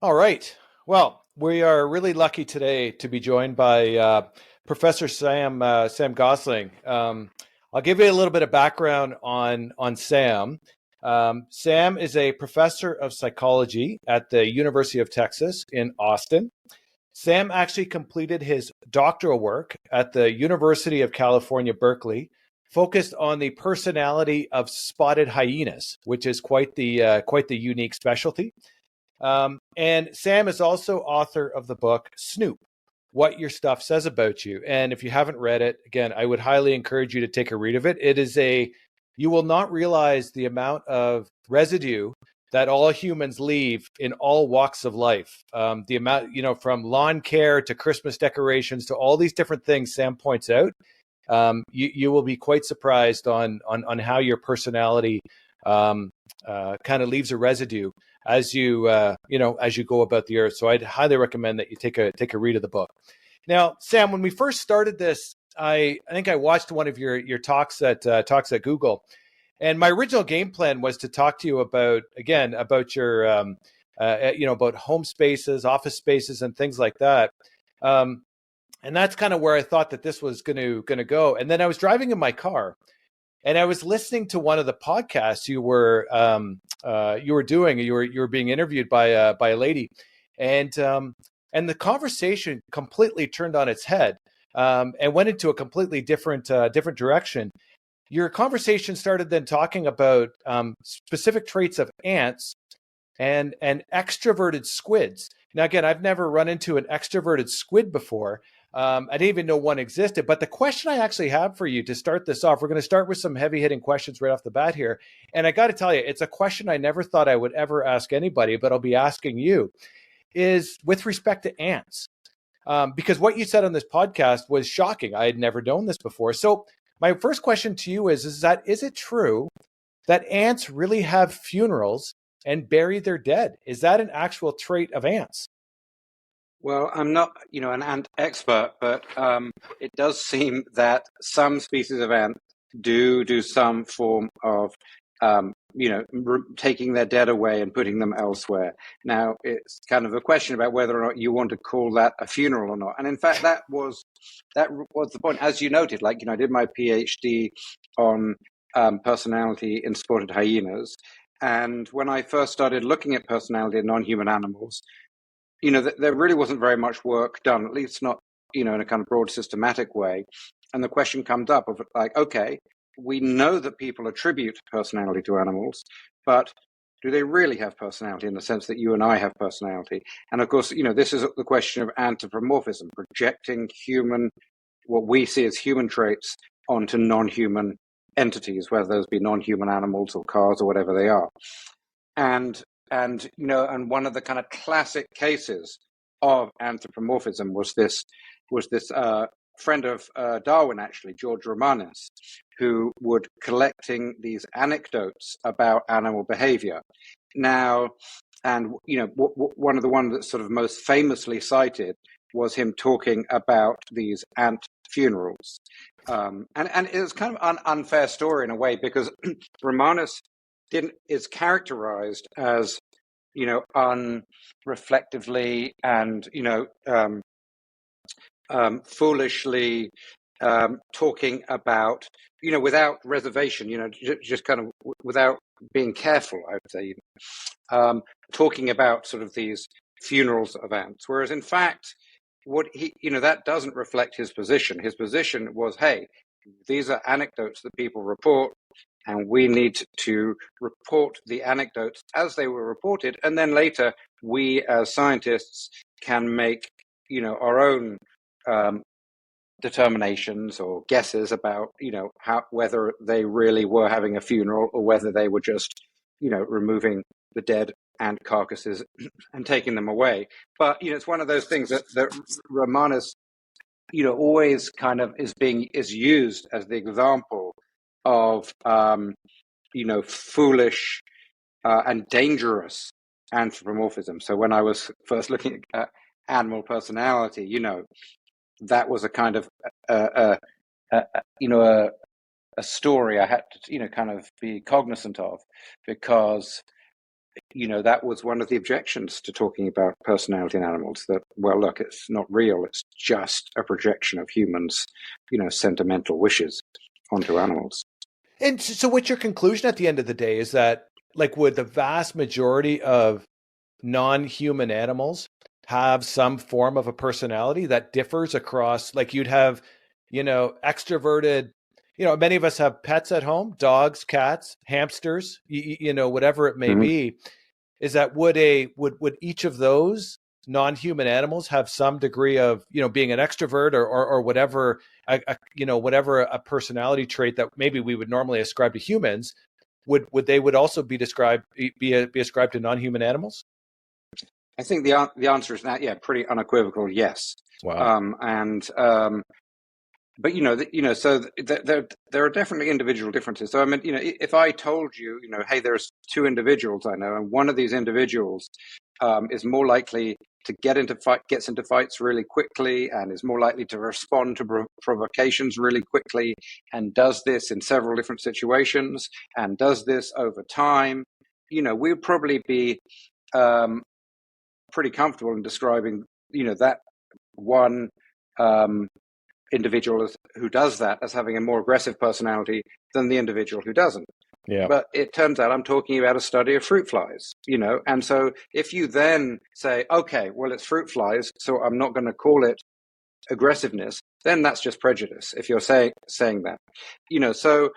All right. Well, we are really lucky today to be joined by Professor Sam Gosling. I'll give you a little bit of background on Sam. Sam is a professor of psychology at the University of Texas in Austin. Sam actually completed his doctoral work at the University of California, Berkeley, focused on the personality of spotted hyenas, which is quite the unique specialty. And Sam is also author of the book Snoop, What Your Stuff Says About You. And if you haven't read it, again, I would highly encourage you to take a read of it. You will not realize the amount of residue that all humans leave in all walks of life. The amount, from lawn care to Christmas decorations to all these different things Sam points out. You will be quite surprised on how your personality kind of leaves a residue as you go about the earth. So I'd highly recommend that you take a read of the book. Now, Sam, when we first started this, I think I watched one of your talks at Google, and my original game plan was to talk to you about your about home spaces, office spaces, and things like that. And that's kind of where I thought that this was going to go. And then I was driving in my car, and I was listening to one of the podcasts you were doing. You were being interviewed by a lady, and the conversation completely turned on its head and went into a completely different direction. Your conversation started then talking about specific traits of ants and extroverted squids. Now, again, I've never run into an extroverted squid before. I didn't even know one existed. But the question I actually have for you to start this off, we're going to start with some heavy hitting questions right off the bat here. And I got to tell you, it's a question I never thought I would ever ask anybody, but I'll be asking you, is with respect to ants. Because what you said on this podcast was shocking. I had never known this before. So my first question to you is it true that ants really have funerals and bury their dead? Is that an actual trait of ants? Well, I'm not, an ant expert, but it does seem that some species of ant do some form of, taking their dead away and putting them elsewhere. Now, it's kind of a question about whether or not you want to call that a funeral or not. And in fact, that was the point. As you noted, I did my PhD on personality in spotted hyenas. And when I first started looking at personality in non-human animals, there really wasn't very much work done, at least not, in a kind of broad systematic way. And the question comes up of okay, we know that people attribute personality to animals, but do they really have personality in the sense that you and I have personality? And of course, this is the question of anthropomorphism, projecting what we see as human traits onto non-human entities, whether those be non-human animals or cars or whatever they are. And one of the kind of classic cases of anthropomorphism was this friend of Darwin, actually, George Romanes, who would collecting these anecdotes about animal behavior. Now, and one of the ones that's sort of most famously cited was him talking about these ant funerals, and it was kind of an unfair story in a way because Romanes is characterized as unreflectively and foolishly talking about without reservation, just kind of without being careful, I would say, talking about sort of these funerals of ants, whereas in fact what he that doesn't reflect his position. His position was, hey, these are anecdotes that people report, and we need to report the anecdotes as they were reported. And then later, we as scientists can make, our own determinations or guesses about, whether they really were having a funeral or whether they were just, removing the dead ant carcasses and taking them away. But, it's one of those things that Romanes, always kind of is used as the example of foolish and dangerous anthropomorphism. So when I was first looking at animal personality, that was a kind of a story I had to kind of be cognizant of, because that was one of the objections to talking about personality in animals, that, well, look, it's not real. It's just a projection of humans, sentimental wishes onto animals. And so what's your conclusion at the end of the day? Is that, like, would the vast majority of non-human animals have some form of a personality that differs across, like, you'd have, extroverted, many of us have pets at home, dogs, cats, hamsters, whatever it may be. Is that would each of those non-human animals have some degree of, being an extrovert or whatever, whatever a personality trait that maybe we would normally ascribe to humans, would also be ascribed to non-human animals? I think the answer is that, pretty unequivocal, yes. Wow. But so there are definitely individual differences. So I mean, if I told you, hey, there's two individuals I know, and one of these individuals is more likely to gets into fights really quickly, and is more likely to respond to provocations really quickly, and does this in several different situations, and does this over time, we'd probably be pretty comfortable in describing, that one individual who does that as having a more aggressive personality than the individual who doesn't. Yeah. But it turns out I'm talking about a study of fruit flies, and so if you then say, okay, well, it's fruit flies, so I'm not going to call it aggressiveness, then that's just prejudice. If you're saying that, so,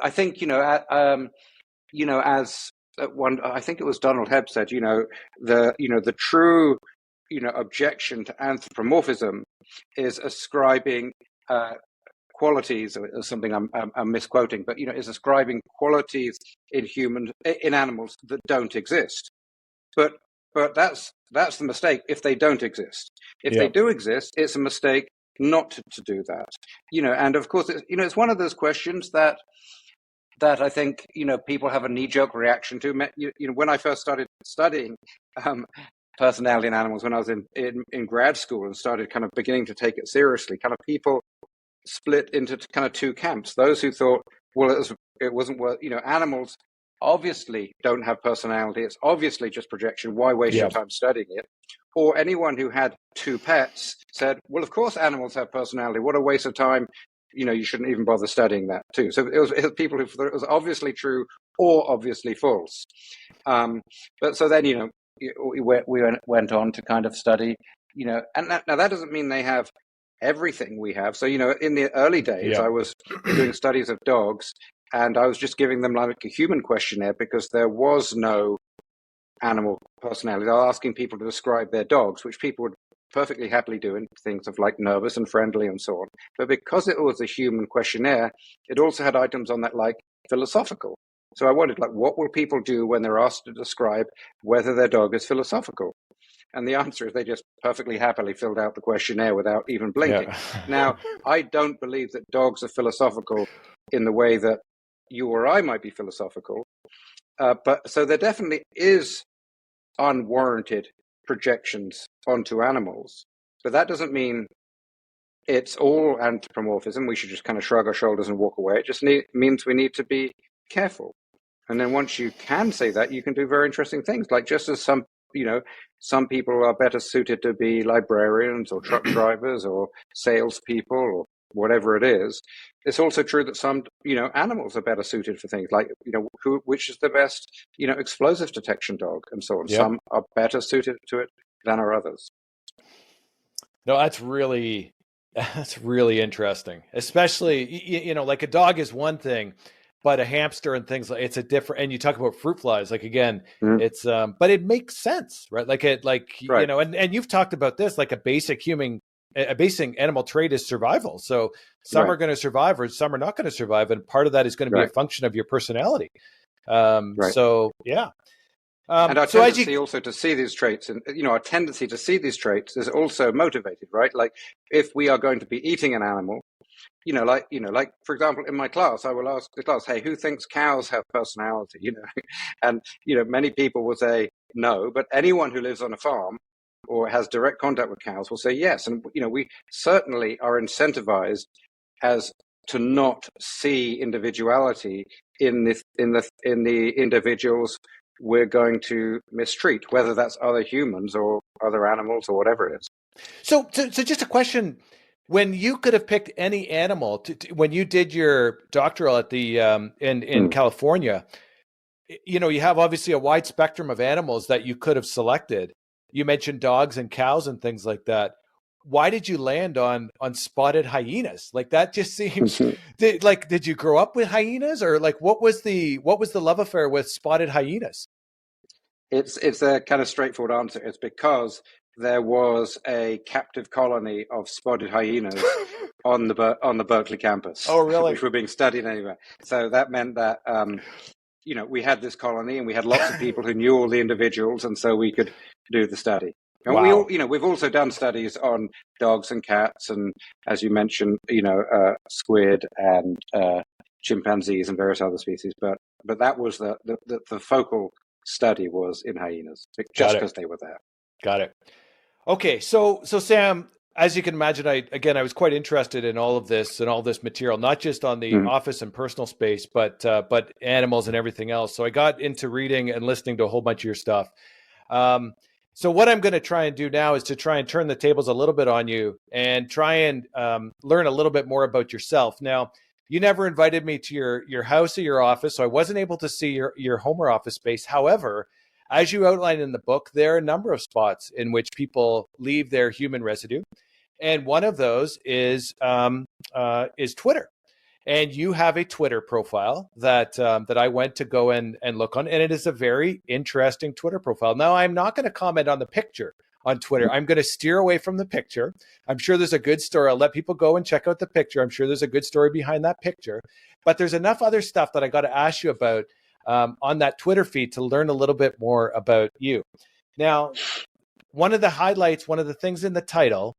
I think, as one, I think it was Donald Hebb said, the true, objection to anthropomorphism is ascribing qualities, or something I'm misquoting, but is ascribing qualities in animals that don't exist. But that's the mistake. If they don't exist, if they do exist, it's a mistake not to do that. And of course, it's one of those questions that I think people have a knee-jerk reaction to. When I first started studying personality in animals, when I was in grad school and started kind of beginning to take it seriously, kind of people split into kind of two camps. Those who thought, well, it wasn't worth, animals obviously don't have personality. It's obviously just projection. Why waste your time studying it? Or anyone who had two pets said, well, of course animals have personality. What a waste of time. You shouldn't even bother studying that too. So it was people who thought it was obviously true or obviously false. But so then, we went on to kind of study, and now that doesn't mean they have everything we have. So, in the early days, I was doing studies of dogs, and I was just giving them like a human questionnaire because there was no animal personality. I was asking people to describe their dogs, which people would perfectly happily do in things of like nervous and friendly and so on. But because it was a human questionnaire, it also had items on that like philosophical. So I wondered, like, what will people do when they're asked to describe whether their dog is philosophical? And the answer is they just perfectly happily filled out the questionnaire without even blinking. Now, I don't believe that dogs are philosophical in the way that you or I might be philosophical. But so there definitely is unwarranted projections onto animals. But that doesn't mean it's all anthropomorphism. We should just kind of shrug our shoulders and walk away. It just means we need to be careful. And then once you can say that, you can do very interesting things. Like just as some people are better suited to be librarians or truck drivers or salespeople or whatever it is, it's also true that some, animals are better suited for things like, which is the best, explosive detection dog and so on. Some are better suited to it than are others. No, that's really interesting. Especially, like a dog is one thing, but a hamster and things like it's a different. And you talk about fruit flies, like again, it's but it makes sense, right? Right. And you've talked about this, like a basic animal trait is survival. So some are going to survive, or some are not going to survive, and part of that is going to be a function of your personality. So yeah. And our tendency also to see these traits, and our tendency to see these traits is also motivated, right? Like if we are going to be eating an animal, like for example, in my class, I will ask the class, "Hey, who thinks cows have personality?" And many people will say no, but anyone who lives on a farm or has direct contact with cows will say yes. And we certainly are incentivized as to not see individuality in the individuals we're going to mistreat, whether that's other humans or other animals or whatever it is. So just a question: when you could have picked any animal when you did your doctoral at the in California, you know, you have obviously a wide spectrum of animals that you could have selected. You mentioned dogs and cows and things like that. Why did you land on spotted hyenas? Like that just seems did you grow up with hyenas, or like what was the love affair with spotted hyenas? It's a kind of straightforward answer. It's because there was a captive colony of spotted hyenas on the Berkeley campus, Oh, really? which were being studied anyway. So that meant that we had this colony, and we had lots of people who knew all the individuals, and so we could do the study. And Wow. we've also done studies on dogs and cats, and as you mentioned, squid and chimpanzees and various other species. But that was the focal study was in hyenas, just because they were there. Got it. Okay, so Sam, as you can imagine, I was quite interested in all of this and all this material, not just on the office and personal space, but animals and everything else. So I got into reading and listening to a whole bunch of your stuff. So what I'm going to try and do now is to try and turn the tables a little bit on you and try and learn a little bit more about yourself. Now, you never invited me to your house or your office, so I wasn't able to see your home or office space. However, as you outline in the book, there are a number of spots in which people leave their human residue, and one of those is Twitter. And you have a Twitter profile that I went to go and look on, and it is a very interesting Twitter profile. Now, I'm not going to comment on the picture on Twitter. I'm going to steer away from the picture. I'm sure there's a good story. I'll let people go and check out the picture. I'm sure there's a good story behind that picture. But there's enough other stuff that I got to ask you about on that Twitter feed to learn a little bit more about you. Now, one of the highlights, one of the things in the title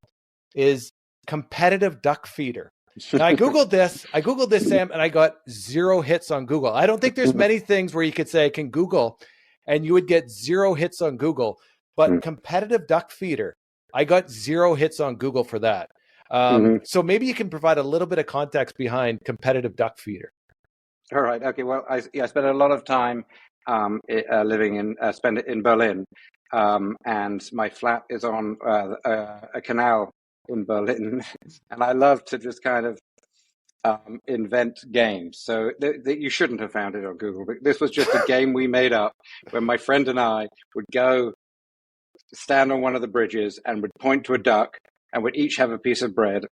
is competitive duck feeder. Now, I Googled this, Sam, and I got 0 hits on Google. I don't think there's many things where you could say I can Google and you would get 0 hits on Google, but competitive duck feeder, I got 0 hits on Google for that. So maybe you can provide a little bit of context behind competitive duck feeder. All right. Okay. Well, I spent a lot of time spend it in Berlin, and my flat is on a canal in Berlin, and I love to just kind of invent games. So you shouldn't have found it on Google, but this was just a game we made up when my friend and I would go stand on one of the bridges and would point to a duck, and would each have a piece of bread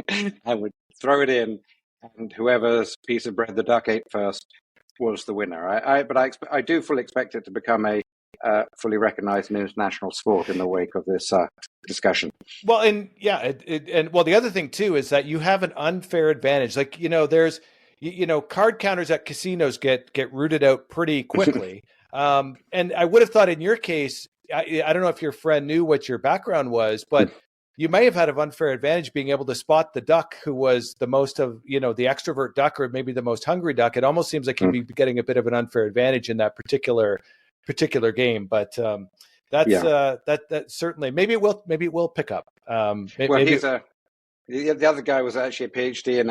and would throw it in, and whoever's piece of bread the duck ate first was the winner. I do fully expect it to become a fully recognized international sport in the wake of this discussion. Well, and yeah, the other thing too is that you have an unfair advantage. Like, there's, card counters at casinos get rooted out pretty quickly. And I would have thought in your case, I don't know if your friend knew what your background was, but you may have had an unfair advantage being able to spot the duck who was the most of, the extrovert duck, or maybe the most hungry duck. It almost seems like you'd be getting a bit of an unfair advantage in that particular game. But that certainly, maybe it will pick up. The other guy was actually a PhD in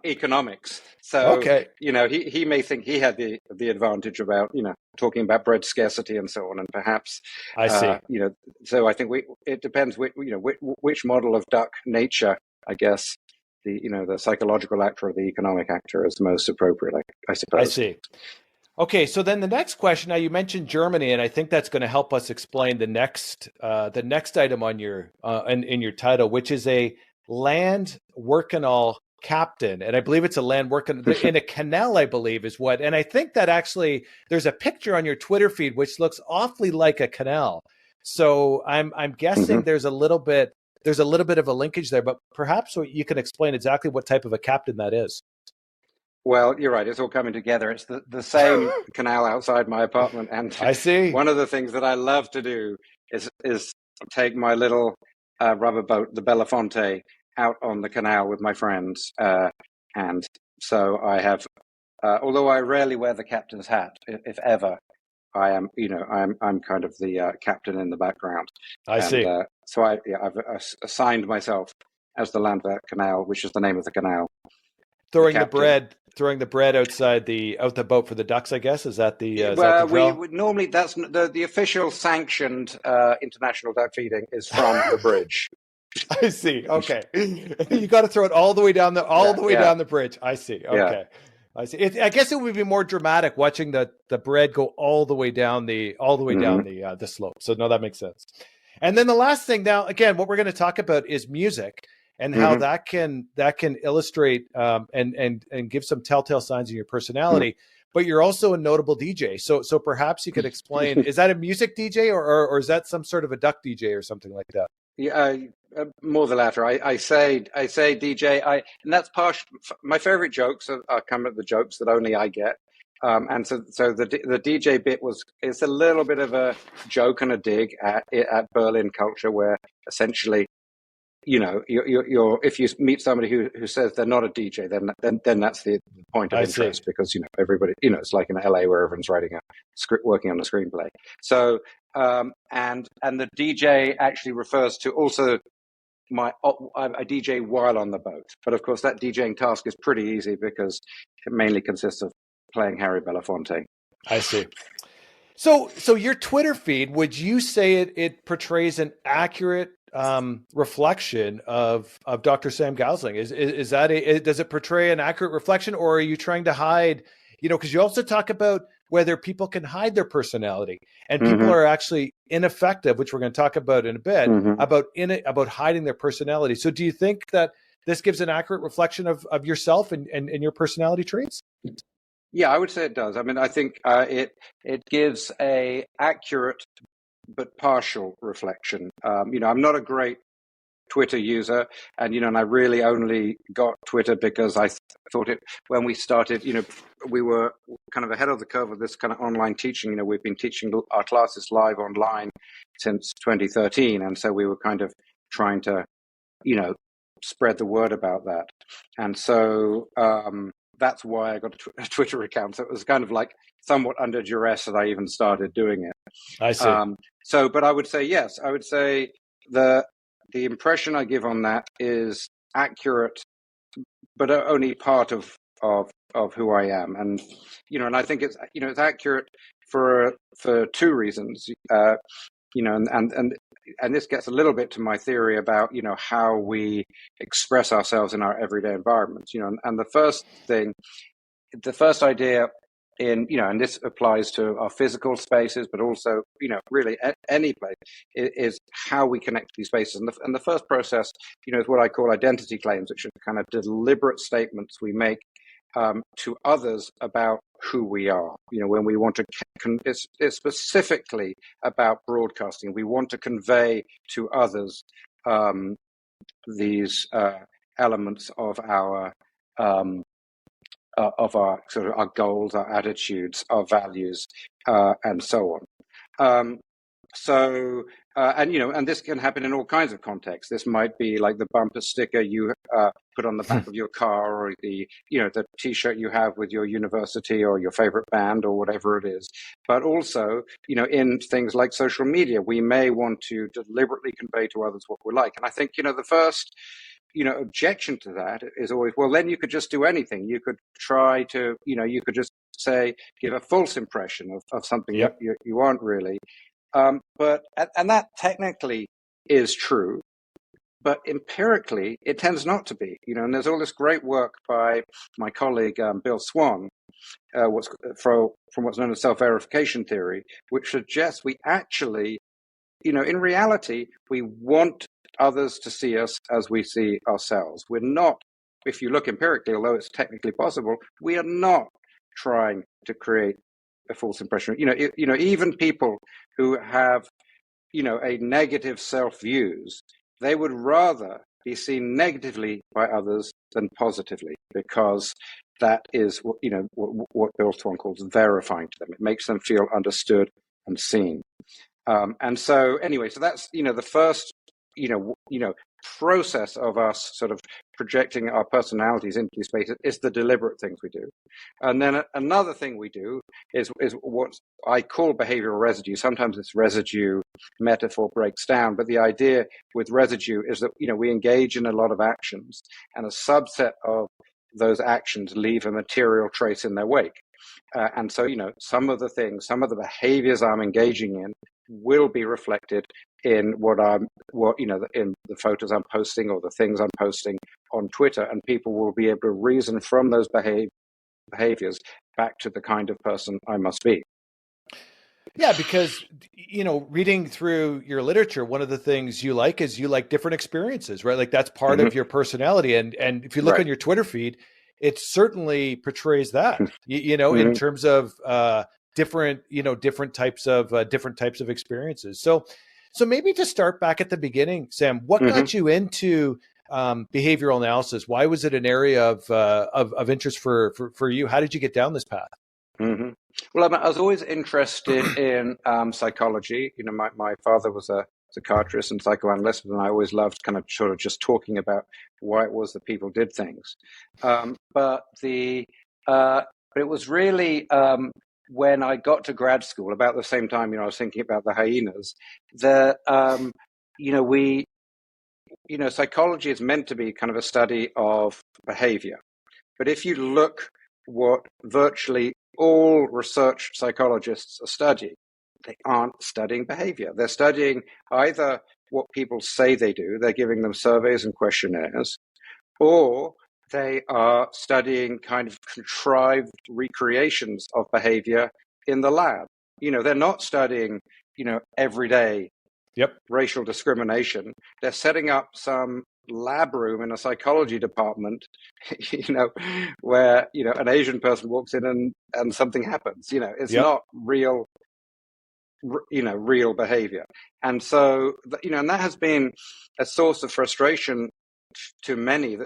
economics. So, okay. He may think he had the advantage about, talking about bread scarcity and so on. And perhaps, I see. So I think it depends which model of duck nature, I guess, the psychological actor or the economic actor is most appropriate, I suppose. I see. Okay, so then the next question. Now, you mentioned Germany, and I think that's going to help us explain the next item on your in your title, which is a land workanal captain, and I believe it's a land working in a canal. I believe is what, and I think that actually there's a picture on your Twitter feed which looks awfully like a canal. So I'm guessing there's a little bit of a linkage there, but perhaps you can explain exactly what type of a captain that is. Well, you're right. It's all coming together. It's the same canal outside my apartment. And I see. One of the things that I love to do is take my little rubber boat, the Belafonte, out on the canal with my friends. And so I have, although I rarely wear the captain's hat, if ever, I am, I'm kind of the captain in the background. I see. So I've assigned myself as the Landwehr Canal, which is the name of the canal. captain. throwing the bread out the boat for the ducks, I guess. Is that is that the Well, we drill? would normally, that's the official sanctioned international duck feeding is from the bridge. I see. Okay. You got to throw it all the way down Yeah, yeah, down the bridge. I see. yeah. Okay. I see. I guess it would be more dramatic watching the bread go all the way down Hmm. the slope. So no, that makes sense. And then the last thing now, again, what we're going to talk about is music and how Hmm. that can illustrate and give some telltale signs of your Hmm. personality. But you're also a notable DJ. So perhaps you could explain, is that a music DJ or is that some sort of a duck DJ or something like that? Yeah, more the latter. I say DJ. And that's partial. My favorite jokes are kind of the jokes that only I get. And so the DJ bit it's a little bit of a joke and a dig at Berlin culture, where essentially, you're if you meet somebody who says they're not a DJ, then that's the point of I see. interest, because everybody, it's like in LA where everyone's writing a script, working on a screenplay. So and the DJ actually refers to also I DJ while on the boat, but of course that DJing task is pretty easy because it mainly consists of playing Harry Belafonte. I see. So your Twitter feed, would you say it portrays an accurate reflection of Dr. Sam Gosling? Is that does it portray an accurate reflection, or are you trying to hide? Because you also talk about whether people can hide their personality, and people Hmm. are actually ineffective, which we're going to talk about in a bit Hmm. about hiding their personality. So do you think that this gives an accurate reflection of yourself and your personality traits? Yeah, I would say it does. I mean, I think it gives a accurate but partial reflection. I'm not a great Twitter user, and I really only got Twitter because I thought it when we started. We were kind of ahead of the curve of this kind of online teaching. We've been teaching our classes live online since 2013, and so we were kind of trying to, you know, spread the word about that, and so that's why I got a Twitter account. So it was kind of like somewhat under duress that I even started doing it. I see. But I would say yes. I would say the the impression I give on that is accurate, but only part of who I am, and I think it's accurate for two reasons, and this gets a little bit to my theory about how we express ourselves in our everyday environments, and the first idea and this applies to our physical spaces, but also, really any place, is how we connect to these spaces. And the first process, is what I call identity claims, which are kind of deliberate statements we make to others about who we are. When we want to, it's specifically about broadcasting. We want to convey to others these elements um, of our sort of our goals, our attitudes, our values, and so on. Um, and this can happen in all kinds of contexts. This might be like the bumper sticker you put on the back of your car, or the T-shirt you have with your university or your favorite band or whatever it is. But also, in things like social media, we may want to deliberately convey to others what we like. And I think the first objection to that is always, well, then you could just do anything. You could try to, you could just say, give a false impression of something Yep. you aren't really. And that technically is true, but empirically it tends not to be. And there's all this great work by my colleague Bill Swan, from what's known as self-verification theory, which suggests we actually, in reality, we want others to see us as we see ourselves. We're not, if you look empirically, although it's technically possible, we are not trying to create a false impression. Even people who have, a negative self-views, they would rather be seen negatively by others than positively, because that is what Bill Swan calls verifying to them. It makes them feel understood and seen. And so anyway, so that's the first process of us sort of projecting our personalities into space is the deliberate things we do. And then another thing we do is what I call behavioral residue. Sometimes this residue metaphor breaks down, but the idea with residue is that we engage in a lot of actions, and a subset of those actions leave a material trace in their wake. And so, some of the behaviors I'm engaging in will be reflected in in the photos I'm posting or the things I'm posting on Twitter, and people will be able to reason from those behaviors back to the kind of person I must be. Yeah, because reading through your literature, one of the things you like is you like different experiences, right? Like that's part of your personality. And if you look on your Twitter feed, it certainly portrays that, in terms of different types of experiences. So maybe to start back at the beginning, Sam, what got you into behavioral analysis? Why was it an area of interest for you? How did you get down this path? Well, I was always interested in psychology. My father was a psychiatrist and psychoanalyst, and I always loved kind of sort of just talking about why it was that people did things. But it was really when I got to grad school, about the same time, I was thinking about the hyenas, that, psychology is meant to be kind of a study of behavior. But if you look what virtually all research psychologists are studying, they aren't studying behavior. They're studying either what people say they do, they're giving them surveys and questionnaires, or they are studying kind of contrived recreations of behavior in the lab. They're not studying, everyday racial discrimination. They're setting up some lab room in a psychology department, where, an Asian person walks in and something happens. It's not real behavior. And so, and that has been a source of frustration to many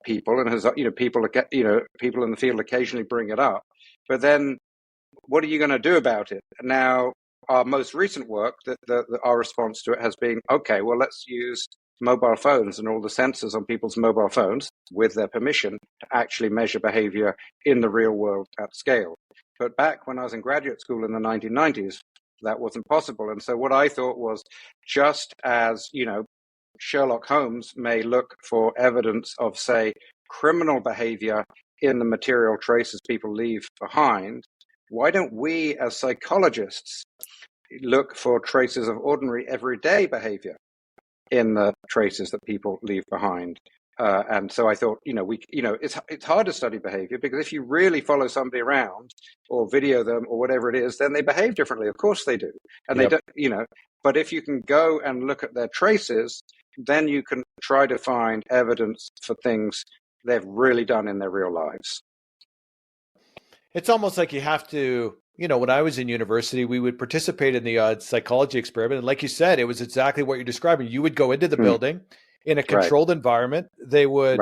people, and has, people in the field occasionally bring it up. But then what are you going to do about it? Now, our most recent work, our response to it has been, okay, well, let's use mobile phones and all the sensors on people's mobile phones, with their permission, to actually measure behavior in the real world at scale. But back when I was in graduate school in the 1990s, that wasn't possible. And so what I thought was, just as, Sherlock Holmes may look for evidence of, say, criminal behavior in the material traces people leave behind, why don't we as psychologists look for traces of ordinary everyday behavior in the traces that people leave behind? And so I thought, it's hard to study behavior, because if you really follow somebody around or video them or whatever it is, then they behave differently. Of course they do. And they don't, but if you can go and look at their traces, then you can try to find evidence for things they've really done in their real lives. It's almost like you have to, when I was in university, we would participate in the psychology experiment. And like you said, it was exactly what you're describing. You would go into the building in a controlled environment. They would,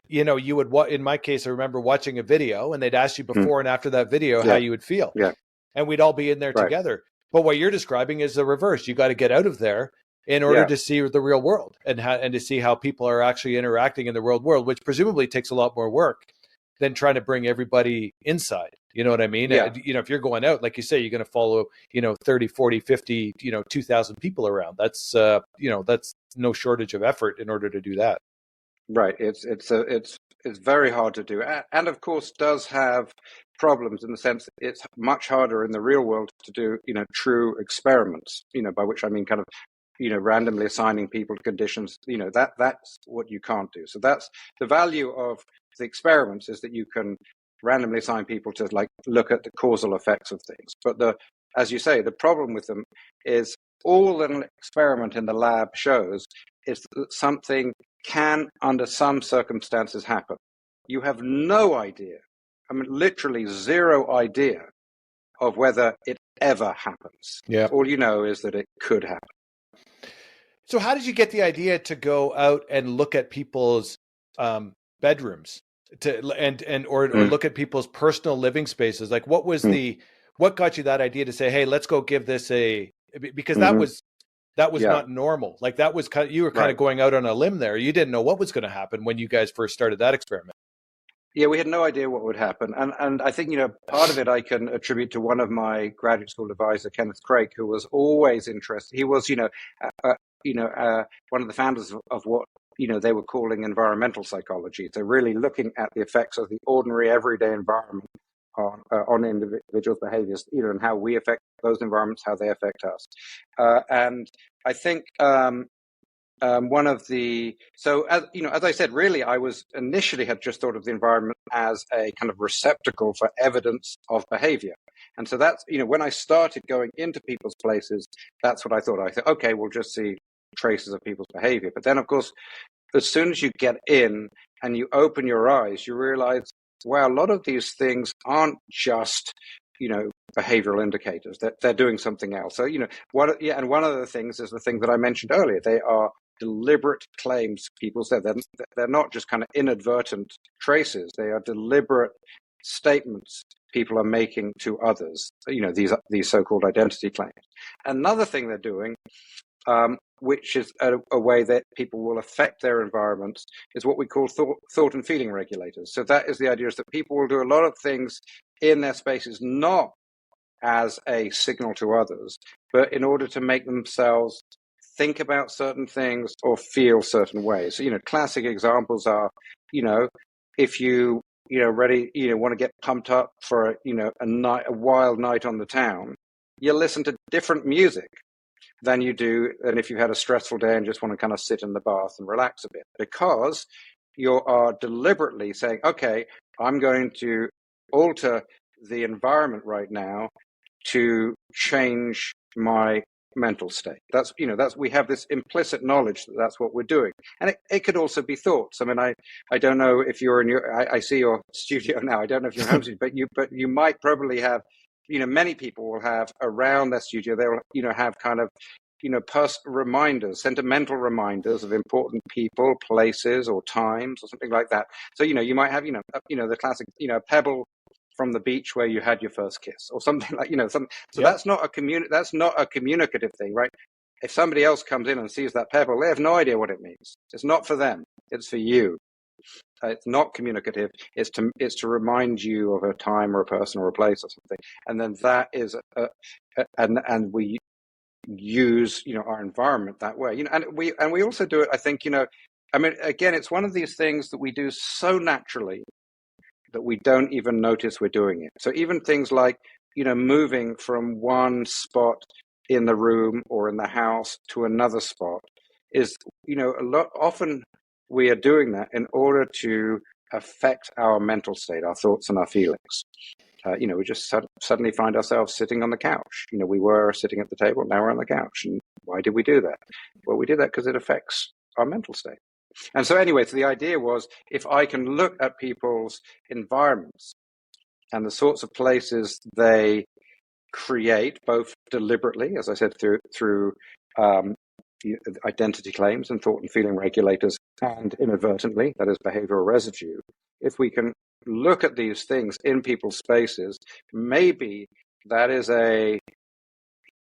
you would, in my case, I remember watching a video, and they'd ask you before and after that video how you would feel. And we'd all be in there together. But what you're describing is the reverse. You got to get out of there in order to see the real world, and to see how people are actually interacting in the real world, which presumably takes a lot more work than trying to bring everybody inside. You know what I mean? Yeah. If you're going out, like you say, you're going to follow, 30, 40, 50, 2,000 people around. That's, that's no shortage of effort in order to do that. Right. It's very hard to do. And of course does have problems, in the sense that it's much harder in the real world to do, true experiments, by which I mean kind of, randomly assigning people to conditions, that's what you can't do. So that's the value of the experiments, is that you can randomly assign people to look at the causal effects of things. But as you say, the problem with them is all an experiment in the lab shows is that something can, under some circumstances, happen. You have no idea, literally zero idea, of whether it ever happens. Yeah. All you know is that it could happen. So how did you get the idea to go out and look at people's bedrooms or look at people's personal living spaces? Like, what was what got you that idea to say, hey, let's go give this because that was not normal. Like, that was you were kind of going out on a limb there. You didn't know what was going to happen when you guys first started that experiment. Yeah, we had no idea what would happen. And I think, part of it I can attribute to one of my graduate school advisor, Kenneth Craig, who was always interested. He was, one of the founders of what they were calling environmental psychology. So really looking at the effects of the ordinary everyday environment on individuals' behaviors, and how we affect those environments, how they affect us. And I think one of the as I said, really, I was initially had just thought of the environment as a kind of receptacle for evidence of behavior. And so that's, when I started going into people's places, that's what I thought. I thought, okay, we'll just see traces of people's behavior. But then, of course, as soon as you get in and you open your eyes, you realize, wow, a lot of these things aren't just, behavioral indicators. That they're doing something else. So, and one of the things is the thing that I mentioned earlier. They are deliberate claims people said. They're not just kind of inadvertent traces. They are deliberate statements people are making to others, these so-called identity claims. Another thing they're doing, which is a way that people will affect their environments, is what we call thought and feeling regulators. So that is the idea, is that people will do a lot of things in their spaces, not as a signal to others, but in order to make themselves think about certain things or feel certain ways. So, classic examples are, if you ready, want to get pumped up for a wild night on the town, you listen to different music than you do than if you've had a stressful day and just want to kind of sit in the bath and relax a bit, because you are deliberately saying, okay, I'm going to alter the environment right now to change my mental state. That's we have this implicit knowledge that that's what we're doing. And it could also be thoughts. I mean, I don't know if you're in I see your studio now. I don't know if you're home studio, but you might probably have, many people will have around their studio, they'll, have kind of, reminders, sentimental reminders of important people, places, or times, or something like that. So, you might have, the classic, a pebble from the beach where you had your first kiss, or something like, so yep. That's not a communicative thing, right? If somebody else comes in and sees that pebble, they have no idea what it means. It's not for them. It's for you. It's not communicative. It's to remind you of a time or a person or a place or something. And then that is, and we use, our environment that way, and we also do it, I think, I mean, again, it's one of these things that we do so naturally that we don't even notice we're doing it. So even things like, moving from one spot in the room or in the house to another spot is, often we are doing that in order to affect our mental state, our thoughts and our feelings. We just suddenly find ourselves sitting on the couch. We were sitting at the table, now we're on the couch. And why did we do that? Well, we did that because it affects our mental state. And so anyway, so the idea was, if I can look at people's environments and the sorts of places they create, both deliberately, as I said, through identity claims and thought and feeling regulators, and inadvertently, that is behavioral residue, if we can look at these things in people's spaces, maybe that is a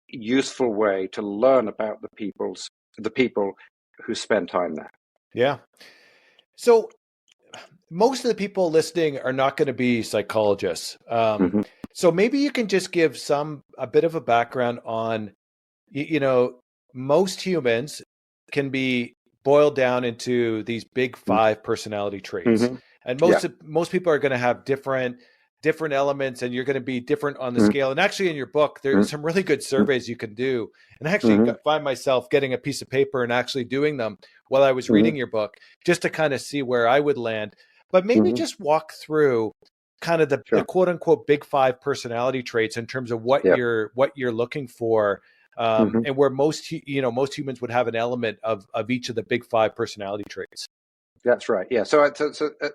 useful way to learn about the people who spend time there. Yeah. So most of the people listening are not going to be psychologists. So maybe you can just give a bit of a background on, most humans can be boiled down into these big 5 personality traits. And most people are going to have different elements, and you're going to be different on the scale. And actually in your book, there's some really good surveys you can do. And I actually find myself getting a piece of paper and actually doing them while I was reading your book, just to kind of see where I would land. But maybe just walk through kind of the quote unquote big 5 personality traits in terms of what you're looking for. And where most humans would have an element of each of the big 5 personality traits. That's right. Yeah. So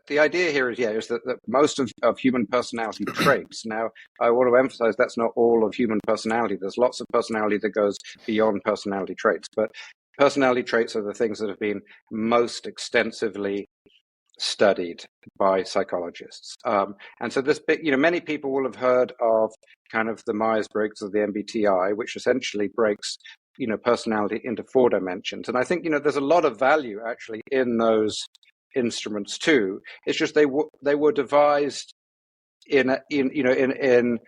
the idea here is that most of human personality traits. Now, I want to emphasize that's not all of human personality. There's lots of personality that goes beyond personality traits, but personality traits are the things that have been most extensively studied by psychologists. And so this bit, many people will have heard of kind of the Myers-Briggs or the MBTI, which essentially breaks personality into 4 dimensions. And I think, there's a lot of value actually in those instruments too. It's just they were devised in not the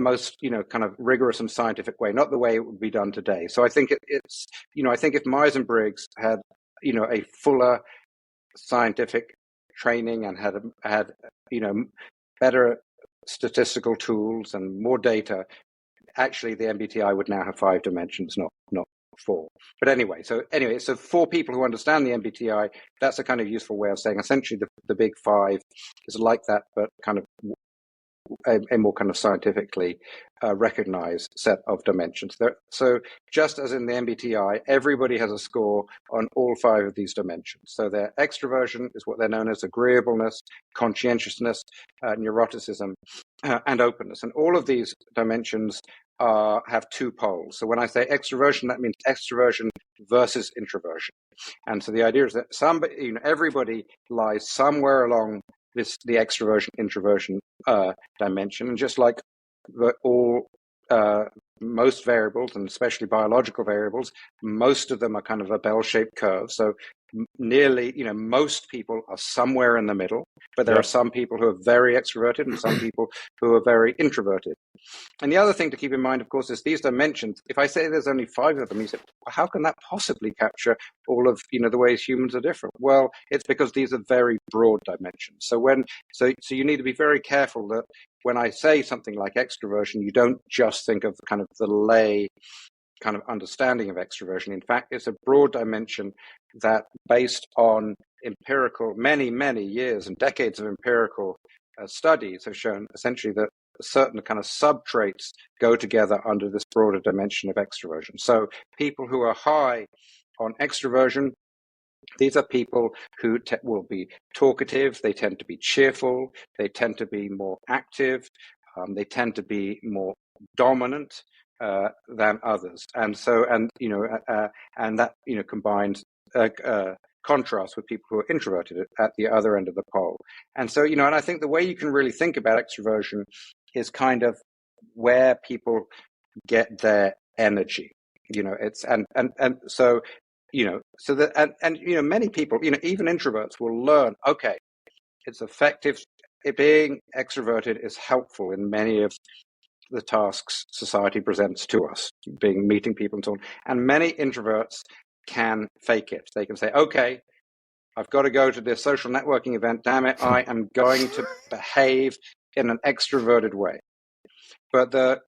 most, kind of rigorous and scientific way, not the way it would be done today. So I think it's, I think if Myers and Briggs had, a fuller scientific training and had better statistical tools and more data, actually the MBTI would now have 5 dimensions, not 4. But anyway, so for people who understand the MBTI, that's a kind of useful way of saying essentially the big 5 is like that, but kind of a more kind of scientifically recognized set of dimensions. So just as in the MBTI, everybody has a score on all 5 of these dimensions. So their extroversion is what they're known as agreeableness, conscientiousness, neuroticism, and openness. And all of these dimensions have 2 poles. So when I say extroversion, that means extroversion versus introversion. And so the idea is that everybody lies somewhere along the extroversion introversion dimension, and just like all most variables, and especially biological variables, most of them are kind of a bell-shaped curve. So nearly, most people are somewhere in the middle, but there are some people who are very extroverted and some people who are very introverted. And the other thing to keep in mind, of course, is these dimensions. If I say there's only 5 of them, you say, well, how can that possibly capture all of the ways humans are different? Well, it's because these are very broad dimensions. So you need to be very careful that when I say something like extroversion, you don't just think of kind of the lay kind of understanding of extroversion. In fact, it's a broad dimension that, based on many years and decades of empirical studies, have shown essentially that certain kind of subtraits go together under this broader dimension of extroversion. So people who are high on extroversion, these are people who will be talkative, they tend to be cheerful, they tend to be more active, they tend to be more dominant than others. And so, and that combines contrast with people who are introverted at the other end of the pole. And so, and I think the way you can really think about extroversion is kind of where people get their energy. It's and so so that many people, even introverts, will learn, okay, it's effective. Being extroverted is helpful in many of the tasks society presents to us, meeting people and so on. And many introverts can fake it. They can say, okay, I've got to go to this social networking event. Damn it, I am going to behave in an extroverted way. But the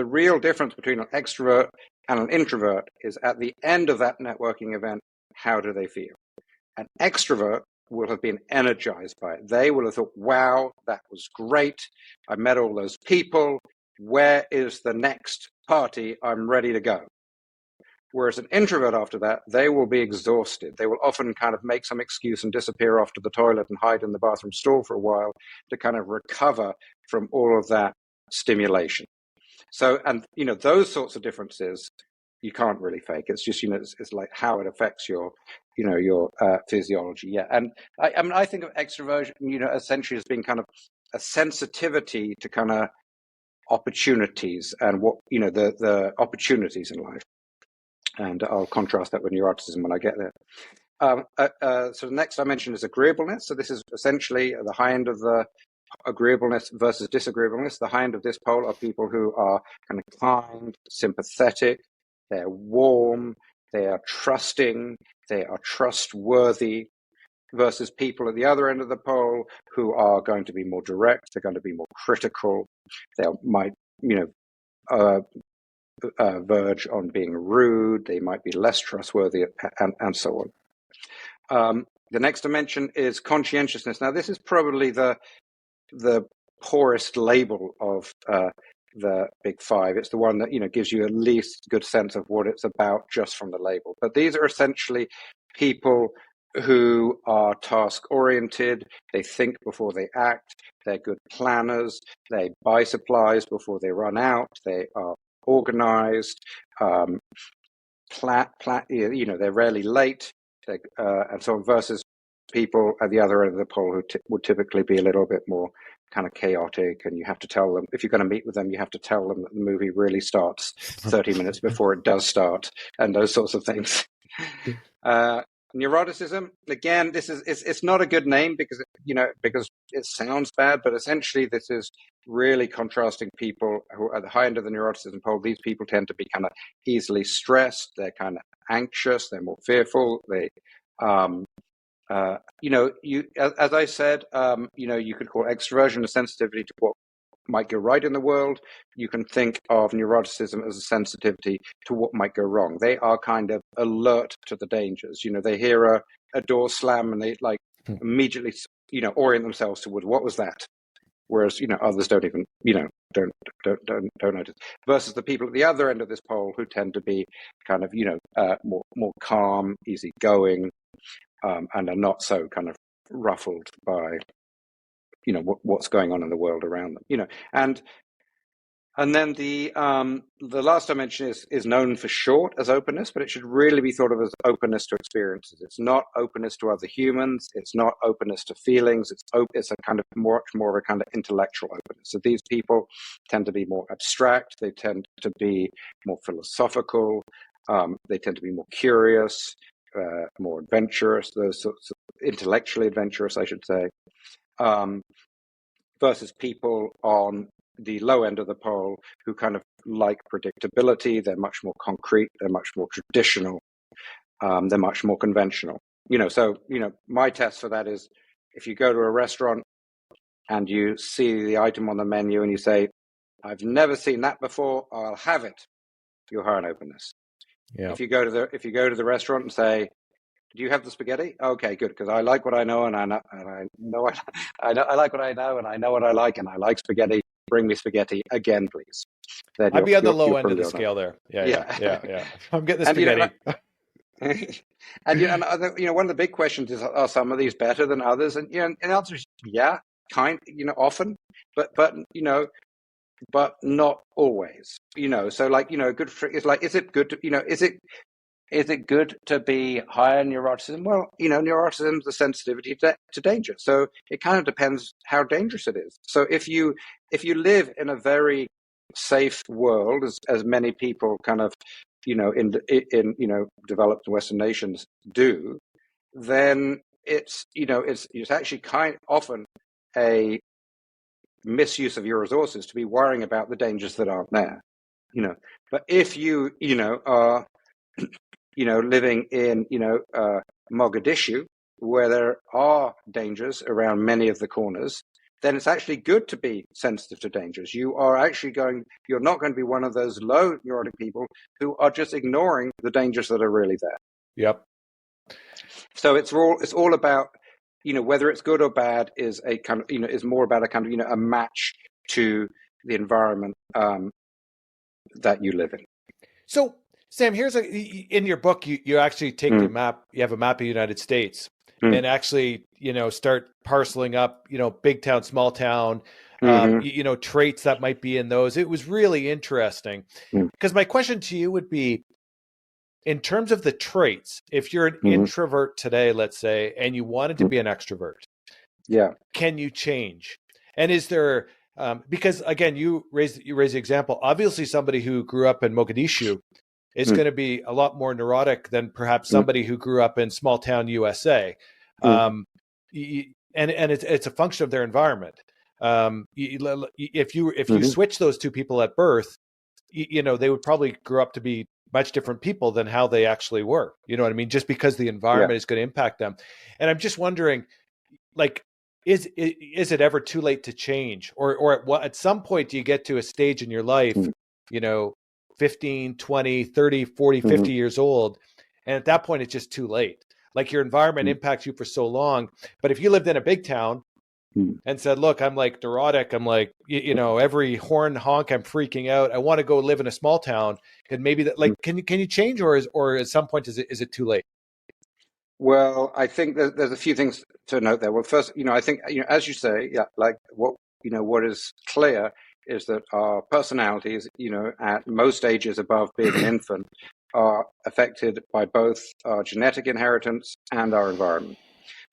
real difference between an extrovert and an introvert is, at the end of that networking event, how do they feel? An extrovert will have been energized by it. They will have thought, wow, that was great. I met all those people. Where is the next party? I'm ready to go. Whereas an introvert, after that, they will be exhausted. They will often kind of make some excuse and disappear off to the toilet and hide in the bathroom stall for a while to kind of recover from all of that stimulation. So, and those sorts of differences you can't really fake. It's just it's like how it affects your physiology. Yeah, and I think of extroversion essentially as being kind of a sensitivity to kind of opportunities and what the opportunities in life. And I'll contrast that with neuroticism when I get there. So the next dimension is agreeableness. So this is essentially the high end of the agreeableness versus disagreeableness. The high end of this pole are people who are kind of kind, sympathetic, they're warm, they are trusting, they are trustworthy, versus people at the other end of the pole who are going to be more direct, they're going to be more critical, they might, verge on being rude, they might be less trustworthy, and so on. The next dimension is conscientiousness. Now, this is probably the poorest label of the big 5. It's the one that gives you at least a good sense of what it's about just from the label. But these are essentially people who are task oriented. They think before they act. They're good planners. They buy supplies before they run out. They are organized. They're rarely late, and so on. Versus people at the other end of the pole who would typically be a little bit more kind of chaotic, and you have to tell them, if you're going to meet with them, you have to tell them that the movie really starts 30 minutes before it does start, and those sorts of things. Neuroticism, again, it's not a good name because it sounds bad, but essentially this is really contrasting people who are at the high end of the neuroticism pole. These people tend to be kind of easily stressed, they're kind of anxious, they're more fearful, they Um, as I said, you could call extroversion a sensitivity to what might go right in the world. You can think of neuroticism as a sensitivity to what might go wrong. They are kind of alert to the dangers. They hear a door slam and they immediately, orient themselves towards what was that. Whereas, others don't even, don't notice. Versus the people at the other end of this pole who tend to be kind of, more calm, easygoing, and are not so kind of ruffled by what's going on in the world around them. And then the last dimension is known for short as openness, but it should really be thought of as openness to experiences. It's not openness to other humans. It's not openness to feelings. It's a kind of much more of a kind of intellectual openness. So these people tend to be more abstract. They tend to be more philosophical. They tend to be more curious, more adventurous. Those sorts of intellectually adventurous, I should say. Versus people on the low end of the pole who kind of like predictability. They're much more concrete. They're much more traditional. They're much more conventional. So my test for that is if you go to a restaurant and you see the item on the menu and you say, I've never seen that before, I'll have it. You're high on openness. Yeah. If you go to the restaurant and say, do you have the spaghetti? Okay, good, because I like what I know, and I know I like what I know, and I know what I like spaghetti. Bring me spaghetti again, please. Then I'd be on the low end of the scale there. Yeah. I'm getting the spaghetti. And one of the big questions is: are some of these better than others? And and the answer is often, but not always. So good for is is it good to is it good to be higher neuroticism? Well, neuroticism is a sensitivity to danger. So it kind of depends how dangerous it is. So if you live in a very safe world, as many people kind of, in developed Western nations do, then it's actually often a misuse of your resources to be worrying about the dangers that aren't there. But if you are living in, Mogadishu, where there are dangers around many of the corners, then it's actually good to be sensitive to dangers. You're not going to be one of those low neurotic people who are just ignoring the dangers that are really there. Yep. So it's all about, whether it's good or bad is a kind of, is more about a kind of, a match to the environment that you live in. So, Sam, in your book, you actually take the map. You have a map of the United States, and actually, start parceling up, big town, small town, traits that might be in those. It was really interesting because my question to you would be, in terms of the traits, if you're an introvert today, let's say, and you wanted to be an extrovert, can you change? And is there because again, you raise the example. Obviously, somebody who grew up in Mogadishu is going to be a lot more neurotic than perhaps somebody who grew up in small town USA. And it's a function of their environment. If you switch those two people at birth, they would probably grow up to be much different people than how they actually were. You know what I mean? Just because the environment is going to impact them. And I'm just wondering, is it ever too late to change? Or at some point do you get to a stage in your life, 15, 20, 30, 40, 50 years old. And at that point, it's just too late. Like your environment impacts you for so long. But if you lived in a big town and said, look, I'm like neurotic. I'm like, every horn honk, I'm freaking out. I want to go live in a small town. And maybe that, can you change or at some point, is it too late? Well, I think there's a few things to note there. Well, first, I think, as you say, what is clear is that our personalities, at most ages above being an infant, are affected by both our genetic inheritance and our environment.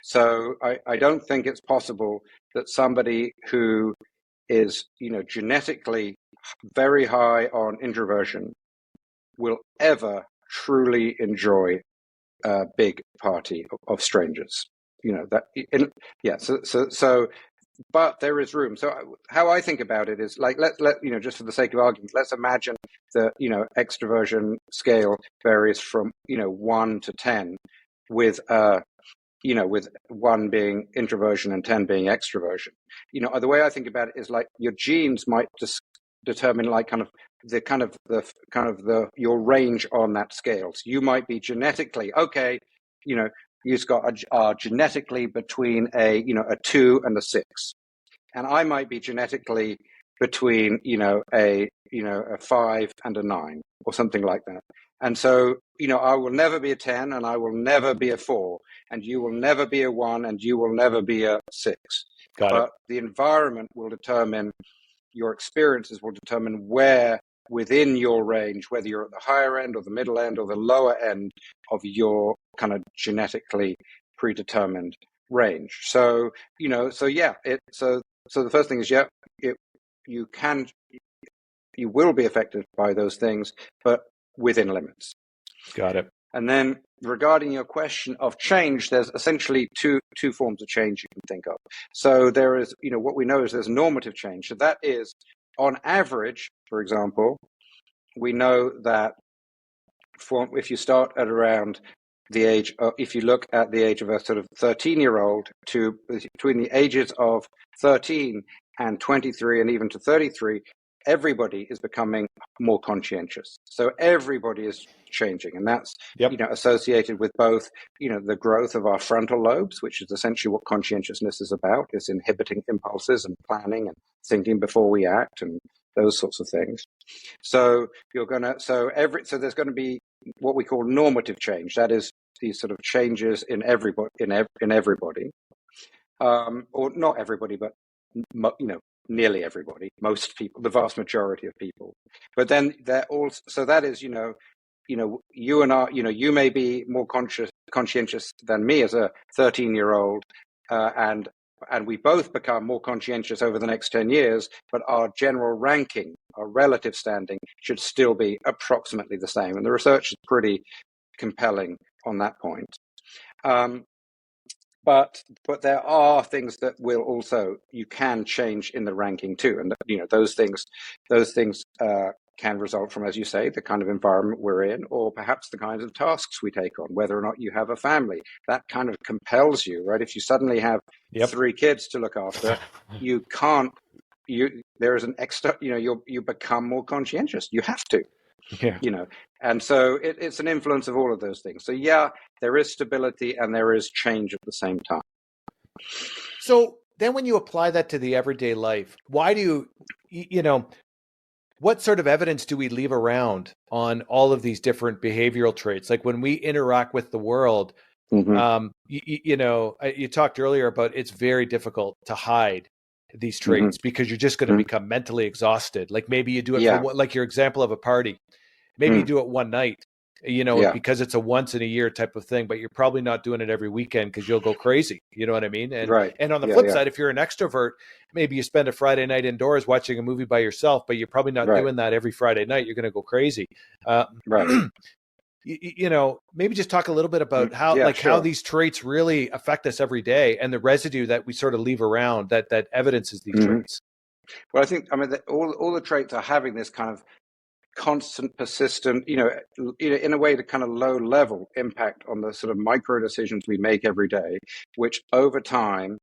So I don't think it's possible that somebody who is, genetically very high on introversion will ever truly enjoy a big party of strangers. So but there is room. So how I think about it is let just for the sake of argument, let's imagine the extroversion scale varies from 1 to 10, with with 1 being introversion and 10 being extroversion. The way I think about it is like your genes might just determine like your range on that scale. So you might be genetically okay, you've got are genetically between a 2 and a 6, and I might be genetically between a 5 and a 9 or something like that. And so I will never be a 10 and I will never be a 4, and you will never be a 1 and you will never be a 6. Got it. But the environment will determine, your experiences will determine where within your range, whether you're at the higher end or the middle end or the lower end of your kind of genetically predetermined range. So so the first thing is, you will be affected by those things, but within limits. Got it. And then regarding your question of change, there's essentially two forms of change you can think of. So there is, what we know is there's normative change. So that is, on average, for example, we know that if you start at around the age of, if you look at the age of a sort of 13-year-old to between the ages of 13 and 23 and even to 33, everybody is becoming more conscientious. So everybody is changing, and that's associated with both the growth of our frontal lobes, which is essentially what conscientiousness is about, is inhibiting impulses and planning and thinking before we act and those sorts of things. So there's going to be what we call normative change. That is these sort of changes in everybody, or not everybody, but nearly everybody, most people, the vast majority of people. But then that is, you and I, you may be more conscientious than me as a 13-year-old, and we both become more conscientious over the next 10 years, but our general ranking, our relative standing, should still be approximately the same. And the research is pretty compelling on that point. But there are things that will also, you can change in the ranking too, and those things can result from, as you say, the kind of environment we're in, or perhaps the kinds of tasks we take on, whether or not you have a family. That kind of compels you, right? If you suddenly have 3 kids to look after, you can't. There is an extra. You become more conscientious. You have to. Yeah. And so it's an influence of all of those things. So there is stability and there is change at the same time. So then when you apply that to the everyday life, why do what sort of evidence do we leave around on all of these different behavioral traits? Like when we interact with the world, you talked earlier about it's very difficult to hide these traits because you're just going to become mentally exhausted. Like maybe you do it for like your example of a party. Maybe you do it one night, because it's a once in a year type of thing, but you're probably not doing it every weekend because you'll go crazy. You know what I mean? And and on the flip side, if you're an extrovert, maybe you spend a Friday night indoors watching a movie by yourself, but you're probably not doing that every Friday night. You're going to go crazy. Maybe just talk a little bit about how these traits really affect us every day and the residue that we sort of leave around that evidences these traits. Well, I think, all the traits are having this kind of constant, persistent, in a way, the kind of low level impact on the sort of micro decisions we make every day, which over time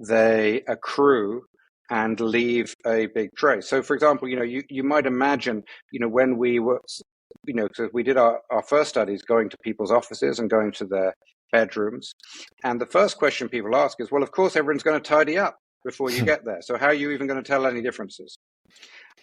they accrue and leave a big trace. So, for example, you might imagine, when we were, so we did our first studies going to people's offices and going to their bedrooms. And the first question people ask is, well, of course, everyone's going to tidy up before you get there. So how are you even going to tell any differences?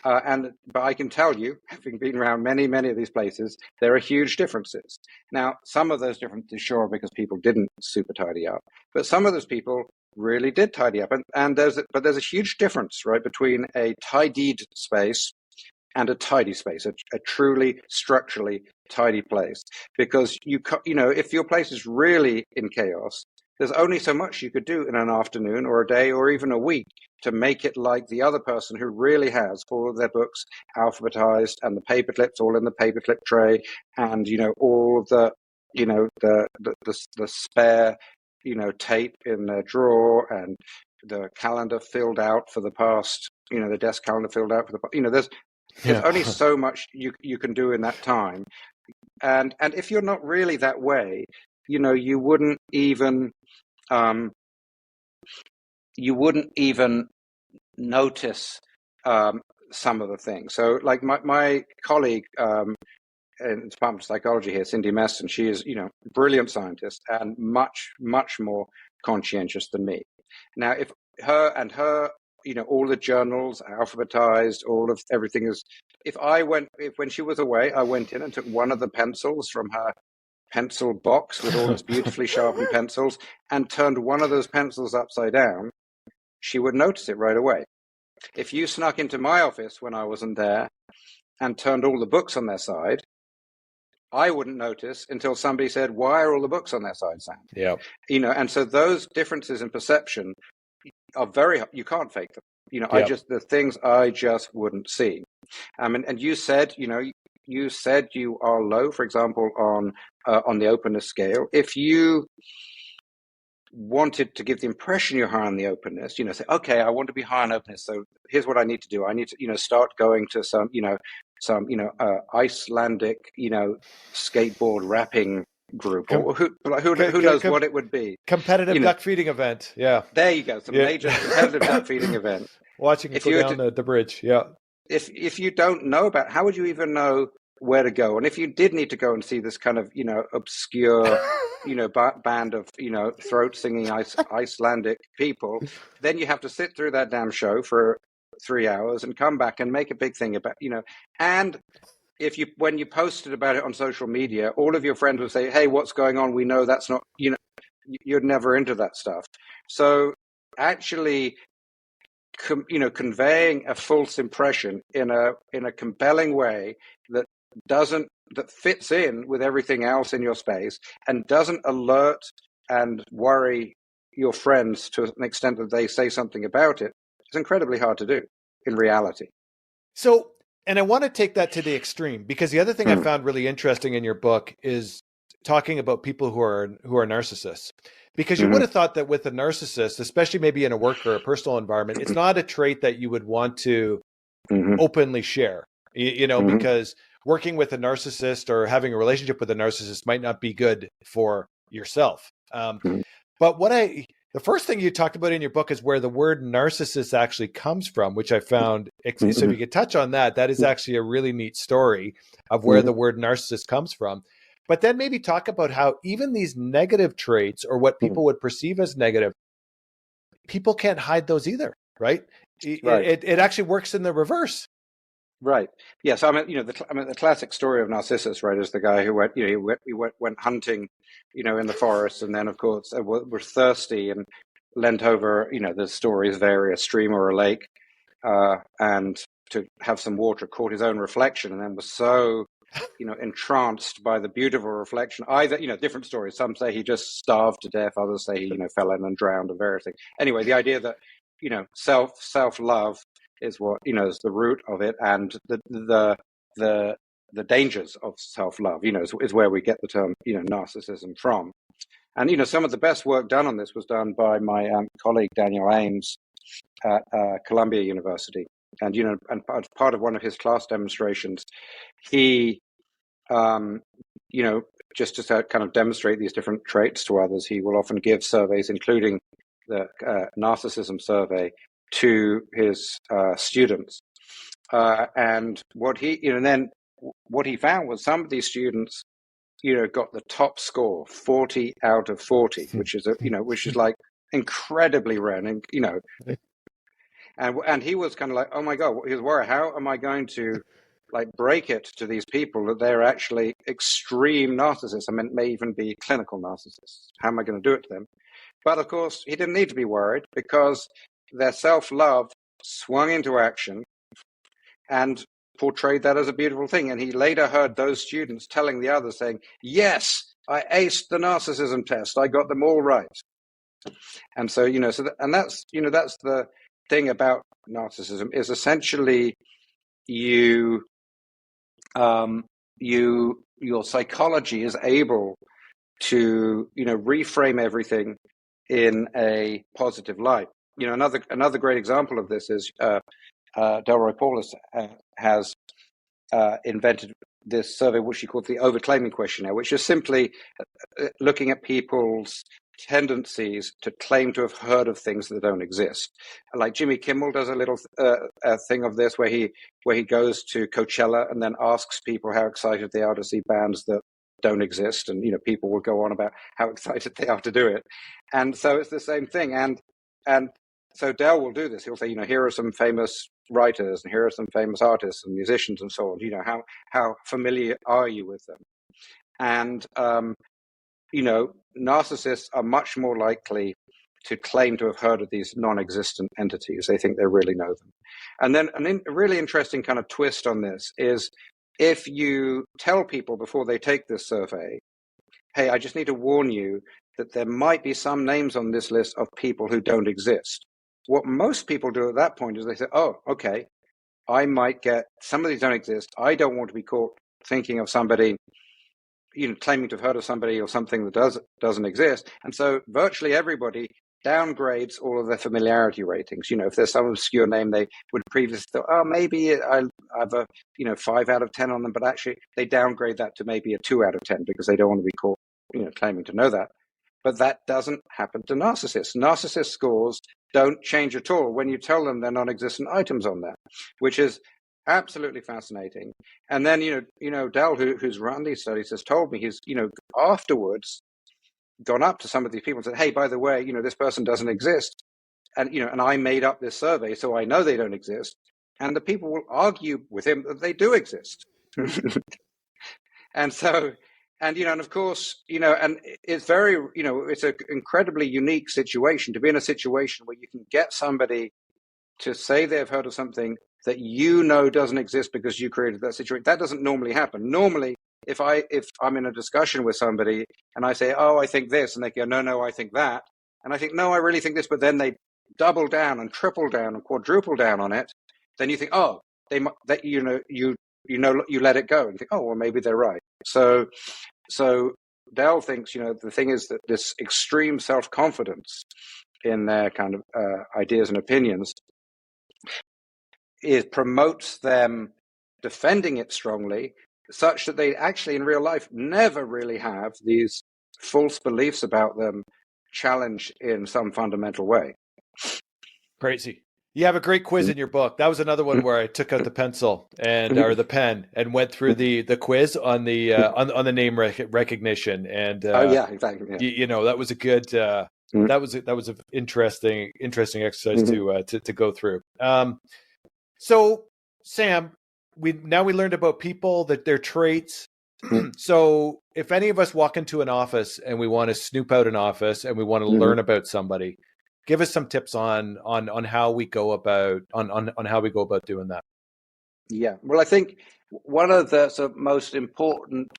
But I can tell you, having been around many, many of these places, there are huge differences. Now, some of those differences, sure, because people didn't super tidy up, but some of those people really did tidy up. And there's a huge difference, right, between a tidied space and a tidy space, a truly structurally tidy place. Because if your place is really in chaos, there's only so much you could do in an afternoon or a day or even a week to make it like the other person who really has all of their books alphabetized and the paper clips all in the paperclip tray, and all of the the spare tape in their drawer, and the calendar filled out for the past, the desk calendar filled out for the there's only so much you can do in that time. And if you're not really that way, you wouldn't even um, notice some of the things. So, like my colleague in the Department of Psychology here, Cindy Meston, she is, a brilliant scientist and much, much more conscientious than me. Now, if her, all the journals alphabetized, all of everything is. If when she was away, I went in and took one of the pencils from her pencil box with all its beautifully sharpened pencils and turned one of those pencils upside down, she would notice it right away. If you snuck into my office when I wasn't there and turned all the books on their side, I wouldn't notice until somebody said, "Why are all the books on their side, Sam?" Yeah. And so those differences in perception are you can't fake them. Yeah. The things I just wouldn't see. And you said, you are low, for example, on the openness scale. If you wanted to give the impression you're high on the openness, say, okay, I want to be high on openness. So here's what I need to do. I need to, start going to some Icelandic, skateboard rapping group, or who knows what it would be. Competitive duck feeding event. Yeah. There you go. Some major competitive duck feeding event. Watching it go down the bridge. Yeah. If you don't know how would you even know where to go? And if you did need to go and see this kind of, obscure, band of, throat singing Icelandic people, then you have to sit through that damn show for 3 hours and come back and make a big thing about, and when you posted about it on social media, all of your friends would say, "Hey, what's going on? We know that's not, you're never into that stuff." So actually, conveying a false impression in a compelling way that fits in with everything else in your space and doesn't alert and worry your friends to an extent that they say something about it, is incredibly hard to do in reality. So, and I want to take that to the extreme, because the other thing I found really interesting in your book is talking about people who are narcissists. Because you would have thought that with a narcissist, especially maybe in a work or a personal environment, it's not a trait that you would want to openly share, because working with a narcissist or having a relationship with a narcissist might not be good for yourself. But the first thing you talked about in your book is where the word narcissist actually comes from, which I found. So if you could touch on that, that is actually a really neat story of where the word narcissist comes from. But then maybe talk about how even these negative traits, or what people would perceive as negative, people can't hide those either, right? It actually works in the reverse. Right. Yes. The classic story of Narcissus, right, is the guy who went hunting, in the forest, and then of course were thirsty and leant over, the stories vary, a stream or a lake, and to have some water, caught his own reflection, and then was so, entranced by the beautiful reflection. Either, different stories. Some say he just starved to death. Others say he, fell in and drowned, and various things. Anyway, the idea that, self love is what is the root of it, and the dangers of self-love is where we get the term narcissism from. And some of the best work done on this was done by my colleague Daniel Ames at Columbia University, and and part of one of his class demonstrations, he just to kind of demonstrate these different traits to others, he will often give surveys, including the narcissism survey, to his students, and what he found was some of these students, got the top score, 40 out of 40, which is like incredibly rare, and he was kind of like, oh my God, he was worried, how am I going to break it to these people that they're actually extreme narcissists? I mean, it may even be clinical narcissists. How am I going to do it to them? But of course, he didn't need to be worried, because their self-love swung into action and portrayed that as a beautiful thing. And he later heard those students telling the others, saying, yes, I aced the narcissism test. I got them all right. And so, that's the thing about narcissism, is essentially your psychology is able to, reframe everything in a positive light. Another great example of this is Delroy Paulus has invented this survey, which she called the overclaiming questionnaire, which is simply looking at people's tendencies to claim to have heard of things that don't exist. Like Jimmy Kimmel does a little thing of this, where he goes to Coachella and then asks people how excited they are to see bands that don't exist, and people will go on about how excited they are to do it. And so it's the same thing. And so Dell will do this. He'll say, here are some famous writers, and here are some famous artists and musicians and so on. How familiar are you with them? And narcissists are much more likely to claim to have heard of these non-existent entities. They think they really know them. And then a really interesting kind of twist on this is, if you tell people before they take this survey, hey, I just need to warn you that there might be some names on this list of people who don't exist. What most people do at that point is they say, oh, okay, I might get, some of these don't exist. I don't want to be caught thinking of somebody, claiming to have heard of somebody or something that doesn't exist. And so virtually everybody downgrades all of their familiarity ratings. If there's some obscure name they would previously thought, oh, maybe I have a 5 out of 10 on them, but actually they downgrade that to maybe a 2 out of 10 because they don't want to be caught claiming to know that. But that doesn't happen to narcissists. Narcissist scores don't change at all when you tell them they're non-existent items on there, which is absolutely fascinating. And then Dell, who's run these studies, has told me he's afterwards gone up to some of these people and said, hey, by the way, this person doesn't exist. And, and I made up this survey, so I know they don't exist. And the people will argue with him that they do exist. And so, and of course, and it's very, it's an incredibly unique situation to be in a situation where you can get somebody to say they've heard of something that doesn't exist because you created that situation. That doesn't normally happen. Normally, if I'm in a discussion with somebody and I say, oh, I think this, and they go, no, I think that, and I think, no, I really think this, but then they double down and triple down and quadruple down on it, then you think, oh, you let it go, and you think, oh, well, maybe they're right. So Dell thinks, the thing is that this extreme self-confidence in their kind of ideas and opinions promotes them defending it strongly, such that they actually in real life never really have these false beliefs about them challenged in some fundamental way. Crazy. You have a great quiz in your book. That was another one where I took out the pencil or the pen and went through the quiz on the on the name recognition. And yeah, exactly. Yeah. That was a good that was an interesting exercise to go through. So Sam, we learned about people, that their traits. So if any of us walk into an office and we want to snoop out an office and we want to learn about somebody, give us some tips on how we go about on how we go about doing that. Yeah, well, I think one of the most important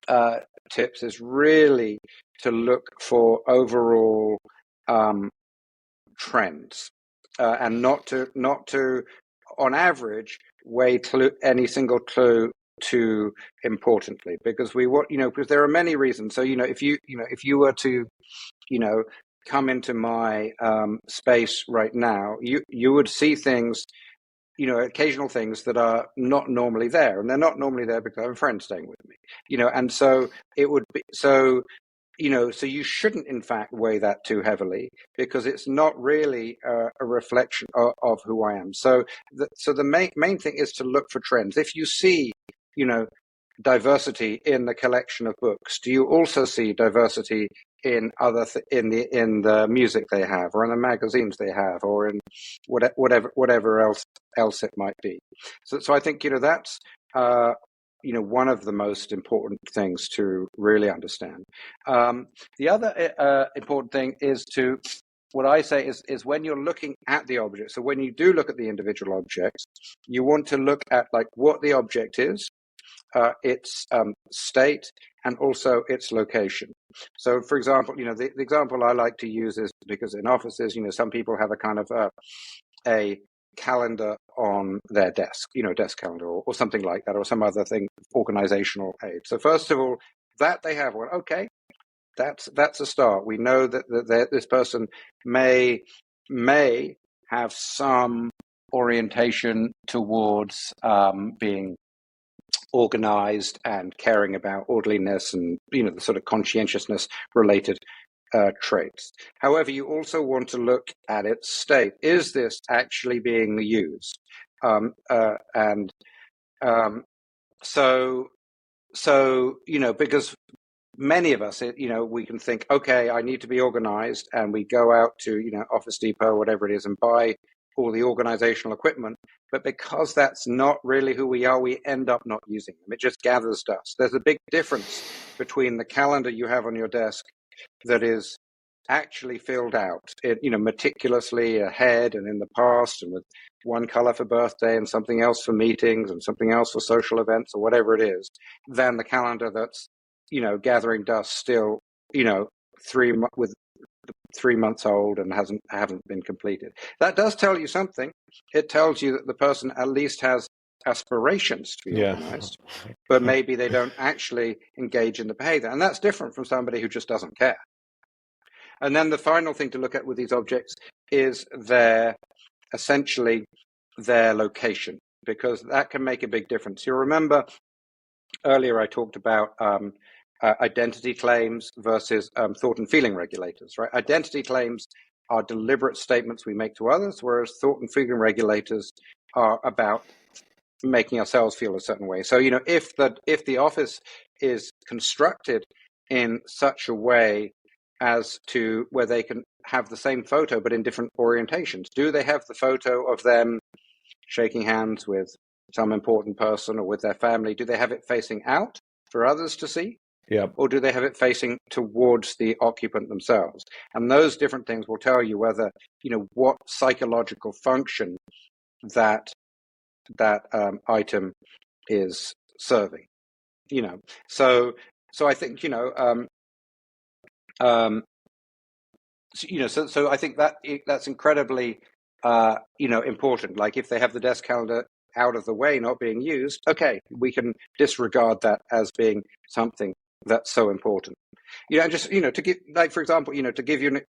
tips is really to look for overall trends and not to on average weigh any single clue too importantly, because because there are many reasons. So if you were to come into my space right now, you would see things, occasional things that are not normally there, and they're not normally there because I have a friend staying with me, and so it would be so. So you shouldn't, in fact, weigh that too heavily, because it's not really a reflection of who I am. So the main thing is to look for trends. If you see, diversity in the collection of books, do you also see diversity in in the music they have, or in the magazines they have, or in whatever else it might be? So I think that's one of the most important things to really understand. The other important thing is what I say is when you're looking at the object. So when you do look at the individual objects, you want to look at what the object is, its state, and also its location. So, for example, the example I like to use is, because in offices, some people have a kind of a calendar on their desk, desk calendar or something like that, or some other thing, organizational aid. So first of all, that they have one, okay, that's a start. We know that this person may have some orientation towards being organized and caring about orderliness and, the sort of conscientiousness related traits. However, you also want to look at its state. Is this actually being used? And so, because many of us, we can think, okay, I need to be organized, and we go out to, Office Depot or whatever it is and buy all the organizational equipment. But because that's not really who we are, we end up not using them. It just gathers dust. There's a big difference between the calendar you have on your desk that is actually filled out, meticulously ahead and in the past, and with one color for birthday and something else for meetings and something else for social events or whatever it is, than the calendar that's, gathering dust still, with 3 months old and haven't been completed. That does tell you something. It tells you that the person at least has aspirations to be organized, but maybe they don't actually engage in the behavior. And that's different from somebody who just doesn't care. And then the final thing to look at with these objects is essentially their location, because that can make a big difference. You'll remember earlier I talked about identity claims versus thought and feeling regulators, right? Identity claims are deliberate statements we make to others, whereas thought and feeling regulators are about making ourselves feel a certain way. So, if the office is constructed in such a way as to where they can have the same photo but in different orientations, do they have the photo of them shaking hands with some important person or with their family? Do they have it facing out for others to see? Yep. Or do they have it facing towards the occupant themselves? And those different things will tell you whether, what psychological function that item is serving. So I think, so I think that's incredibly, important. Like if they have the desk calendar out of the way, not being used, okay, we can disregard that as being something that's so important. And just, to give, like, for example, to give you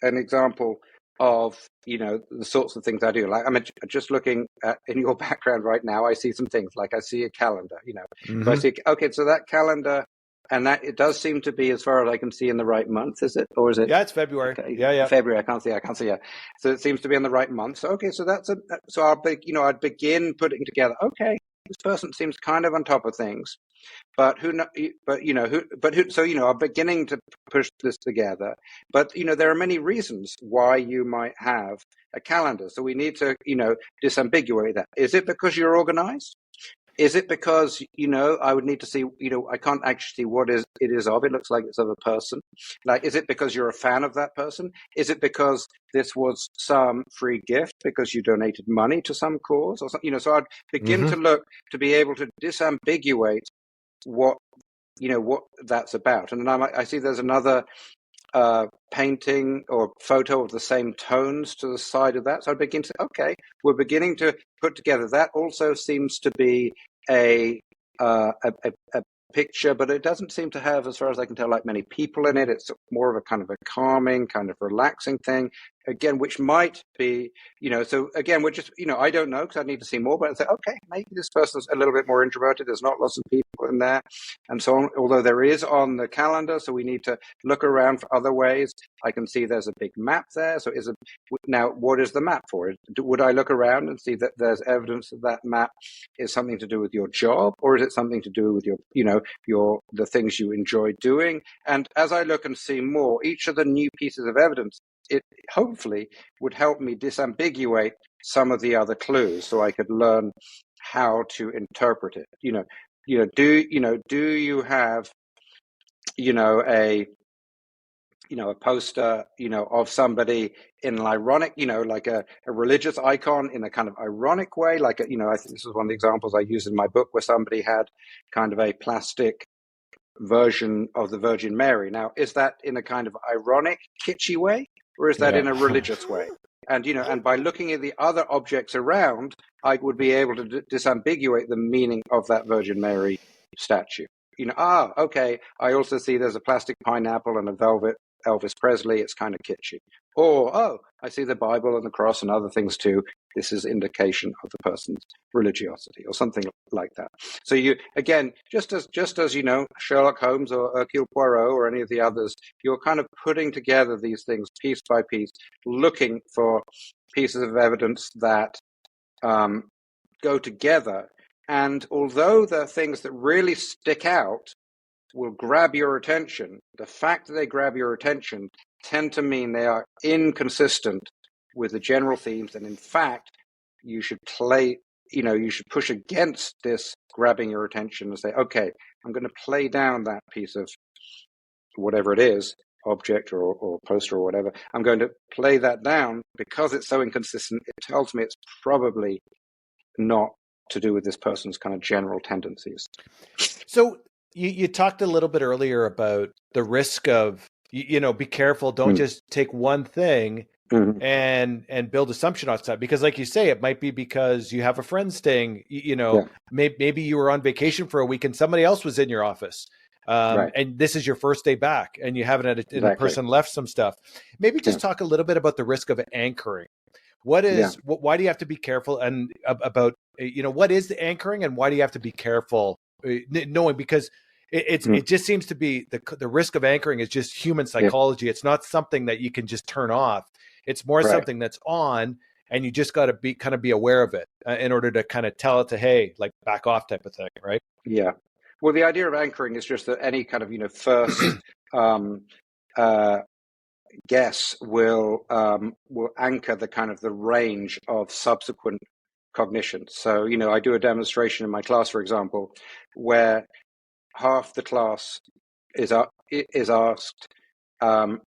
an example of, the sorts of things I do. Like I'm just looking at in your background right now, I see some things, like I see a calendar, Mm-hmm. So I see, okay, so that calendar, and that it does seem to be, as far as I can see, in the right month, is it? Or is it? Yeah, it's February. Okay, Yeah. February, I can't see. Yeah. So it seems to be in the right month. So, okay, so so I'd begin putting together, okay, this person seems kind of on top of things. But so, are beginning to push this together. But, there are many reasons why you might have a calendar. So we need to, disambiguate that. Is it because you're organized? Is it because, I would need to see, I can't actually see what it is of. It looks like it's of a person. Like, is it because you're a fan of that person? Is it because this was some free gift because you donated money to some cause? Or something? So I'd begin to look to be able to disambiguate what that's about. And then I see there's another painting or photo of the same tones to the side of that. So I begin to say, okay, we're beginning to put together. That also seems to be a picture, but it doesn't seem to have, as far as I can tell, like many people in it. It's more of a kind of a calming, kind of relaxing thing, again, which might be, so again, we're just, I don't know because I need to see more, but I say, okay, maybe this person's a little bit more introverted. There's not lots of people in there and so on, although there is on the calendar. So we need to look around for other ways. I can see there's a big map there. So now what is the map for? Would I look around and see that there's evidence that that map is something to do with your job, or is it something to do with the things you enjoy doing? And as I look and see more, each of the new pieces of evidence, it hopefully would help me disambiguate some of the other clues, so I could learn how to interpret it. Do you have a poster of somebody in an ironic, like a religious icon in a kind of ironic way, like I think this is one of the examples I use in my book, where somebody had kind of a plastic version of the Virgin Mary. Now, is that in a kind of ironic, kitschy way, or is that in a religious way? And and by looking at the other objects around, I would be able to disambiguate the meaning of that Virgin Mary statue. Okay, I also see there's a plastic pineapple and a velvet Elvis Presley. It's kind of kitschy. Or, oh, I see the Bible and the cross and other things too. This is indication of the person's religiosity or something like that. So you, again, just as you know, Sherlock Holmes or Hercule Poirot or any of the others, you're kind of putting together these things piece by piece, looking for pieces of evidence that go together. And although the things that really stick out will grab your attention, the fact that they grab your attention tend to mean they are inconsistent with the general themes. And in fact, you should you should push against this grabbing your attention and say, okay, I'm going to play down that piece of whatever it is, object or poster or whatever. I'm going to play that down because it's so inconsistent. It tells me it's probably not to do with this person's kind of general tendencies. So you talked a little bit earlier about the risk of, be careful. Don't just take one thing and build assumption on that, because like you say, it might be because you have a friend staying, maybe you were on vacation for a week and somebody else was in your office. And this is your first day back and you haven't had a person left some stuff. Maybe just talk a little bit about the risk of anchoring. Why do you have to be careful and about, what is the anchoring and why do you have to be careful knowing, because it just seems to be the risk of anchoring is just human psychology. It's not something that you can just turn off. It's more something that's on, and you just got to be aware of it in order to kind of tell it to, hey, like back off type of thing, right? Yeah. Well, the idea of anchoring is just that any kind of first guess will anchor the kind of the range of subsequent cognition. So I do a demonstration in my class, for example, where half the class is asked,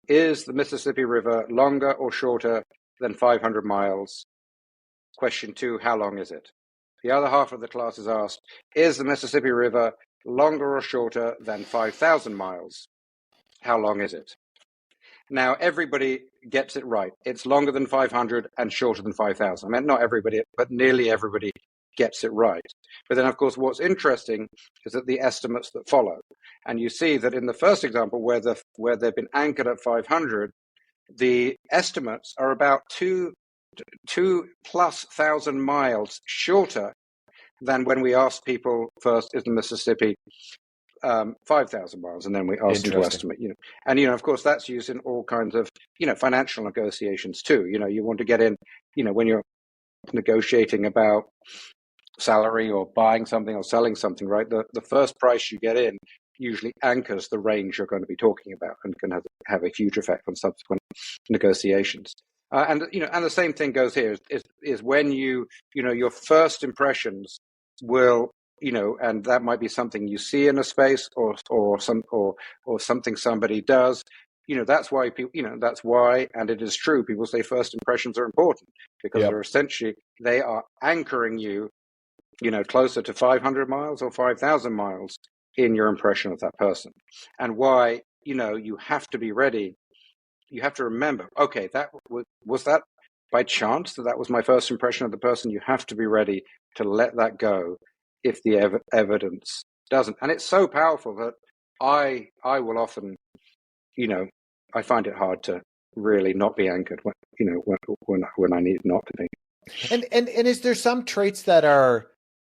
is the Mississippi River longer or shorter than 500 miles? Question 2, how long is it? The other half of the class is asked, is the Mississippi River longer or shorter than 5,000 miles? How long is it? Now, everybody gets it right. It's longer than 500 and shorter than 5,000. I mean, not everybody, but nearly everybody gets it right. But then, of course, what's interesting is that the estimates that follow. And you see that in the first example, where they've been anchored at 500, the estimates are about 2,000+ miles shorter than when we asked people first, is the Mississippi 5,000 miles, and then we asked them to estimate. And of course, that's used in all kinds of financial negotiations too. You want to get in, when you're negotiating about salary or buying something or selling something, right? The first price you get in usually anchors the range you're going to be talking about and can have a huge effect on subsequent negotiations. And the same thing goes here is when your first impressions will, and that might be something you see in a space or something somebody does. That's why people, that's why, and it is true, people say first impressions are important because they're essentially, they are anchoring you, closer to 500 miles or 5,000 miles in your impression of that person. And why, you have to be ready. You have to remember, okay, that was that by chance that was my first impression of the person. You have to be ready to let that go if the evidence doesn't. And it's so powerful that I will often, I find it hard to really not be anchored when I need not to be. And is there some traits that are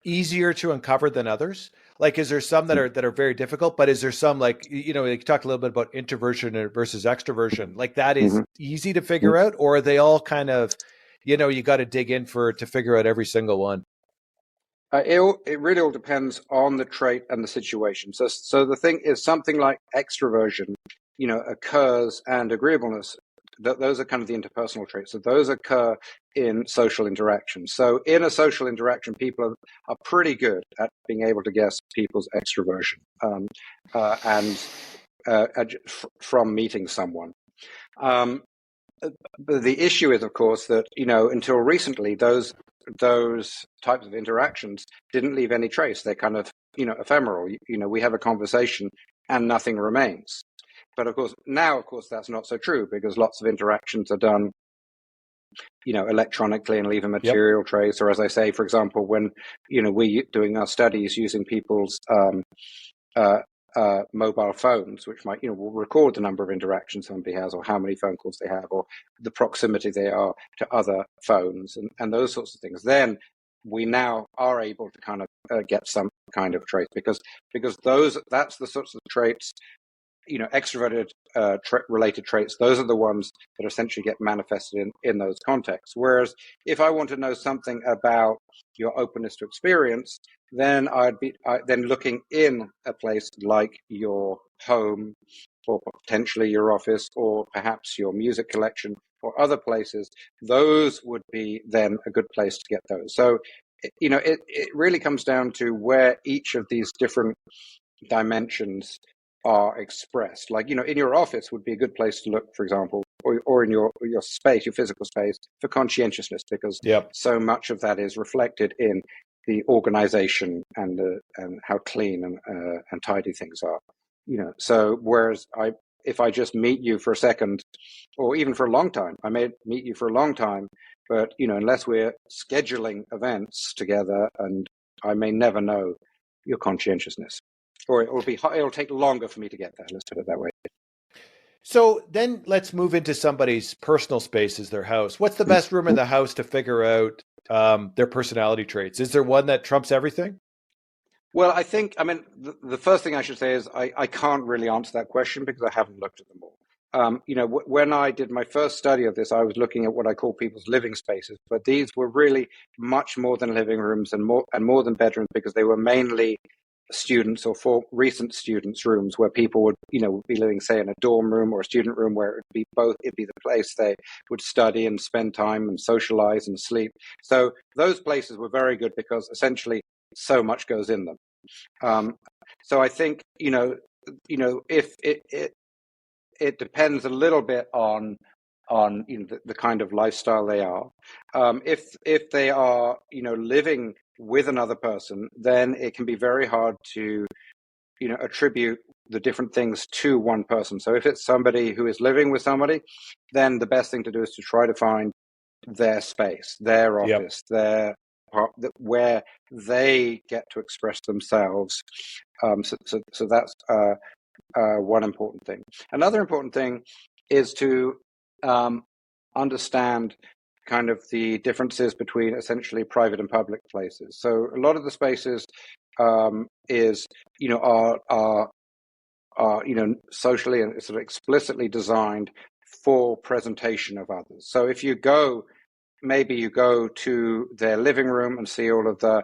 easier to uncover than others? Like, is there some that are very difficult, but is there some, like, you talked a little bit about introversion versus extroversion, like that is easy to figure out, or are they all kind of, you got to dig in to figure out every single one? It really all depends on the trait and the situation. So the thing is, something like extroversion, occurs, and agreeableness, those are kind of the interpersonal traits. So those occur in social interactions. So in a social interaction, people are pretty good at being able to guess people's extroversion from meeting someone. But the issue is, of course, that until recently, those types of interactions didn't leave any trace. They're kind of ephemeral. We have a conversation and nothing remains. But of course, now, that's not so true because lots of interactions are done, electronically and leave a material trace. Or as I say, for example, when, we're doing our studies using people's mobile phones, which might, will record the number of interactions somebody has, or how many phone calls they have, or the proximity they are to other phones, and those sorts of things. Then we now are able to kind of get some kind of traits, because that's the sorts of traits, extroverted related traits. Those are the ones that essentially get manifested in those contexts. Whereas if I want to know something about your openness to experience, then I'd be then looking in a place like your home, or potentially your office, or perhaps your music collection, or other places. Those would be then a good place to get those. So, it really comes down to where each of these different dimensions are expressed. Like, in your office would be a good place to look, for example, or in your space, your physical space, for conscientiousness, because Yep. so much of that is reflected in the organization and how clean and tidy things are. So whereas if I just meet you for a second, or even for a long time, I may meet you for a long time, but unless we're scheduling events together, and I may never know your conscientiousness. Or it'll take longer for me to get there. Let's put it that way. So then let's move into somebody's personal spaces, their house. What's the best room in the house to figure out their personality traits? Is there one that trumps everything? Well, the first thing I should say is I can't really answer that question because I haven't looked at them all. When I did my first study of this, I was looking at what I call people's living spaces, but these were really much more than living rooms and more than bedrooms, because they were mainly students or for recent students' rooms, where people would be living, say, in a dorm room or a student room, where it'd be the place they would study and spend time and socialize and sleep. So those places were very good because essentially so much goes in them. So I think if it depends a little bit on the kind of lifestyle they are. If they are living with another person, then it can be very hard to attribute the different things to one person. So if it's somebody who is living with somebody, then the best thing to do is to try to find their space, their office, their part where they get to express themselves. So that's one important thing. Another important thing is to understand kind of the differences between essentially private and public places. So a lot of the spaces are socially and sort of explicitly designed for presentation of others. So if maybe you go to their living room and see all of the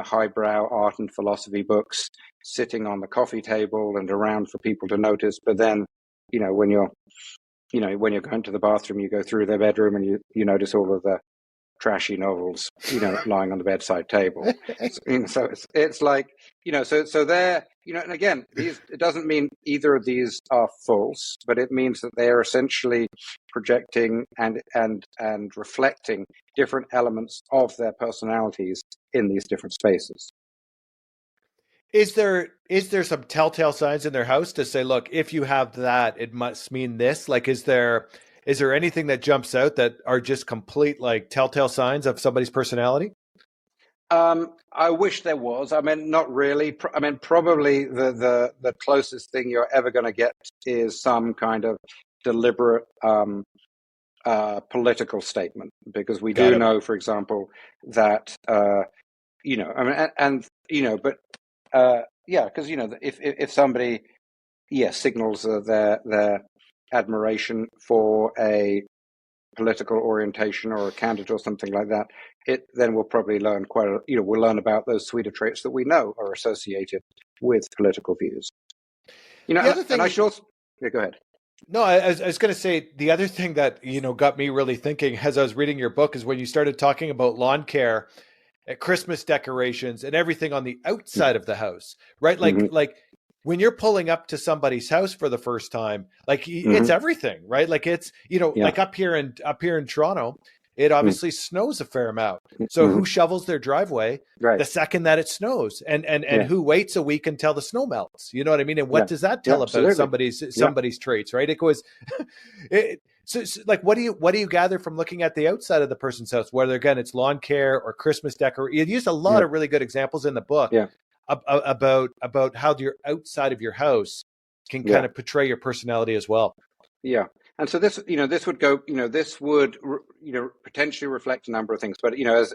highbrow art and philosophy books sitting on the coffee table and around for people to notice, but then when you're going to the bathroom, you go through their bedroom and you notice all of the trashy novels, lying on the bedside table. So it's like, so they're, and again, it doesn't mean either of these are false, but it means that they are essentially projecting and reflecting different elements of their personalities in these different spaces. Is there some telltale signs in their house to say, look, if you have that, it must mean this? Like, is there anything that jumps out that are just complete like telltale signs of somebody's personality? I wish there was. I mean, not really. I mean, probably the closest thing you're ever going to get is some kind of deliberate political statement, because we do know, for example, that because if somebody signals their admiration for a political orientation or a candidate or something like that, then we'll probably learn we'll learn about those suite of traits that we know are associated with political views. The other thing, and I should also, go ahead. No, I was going to say the other thing that got me really thinking as I was reading your book is when you started talking about lawn care, Christmas decorations, and everything on the outside of the house, right? Like when you're pulling up to somebody's house for the first time, like it's everything, right? Like it's like up here in Toronto, it obviously snows a fair amount. So who shovels their driveway the second that it snows, and who waits a week until the snow melts? You know what I mean? And what does that tell about somebody's traits, right? It goes, so like, what do you gather from looking at the outside of the person's house, whether again it's lawn care or Christmas decor? You used a lot of really good examples in the book. about how your outside of your house can Yeah. kind of portray your personality as well. Yeah. And so this, this would go, this would, potentially reflect a number of things, but, as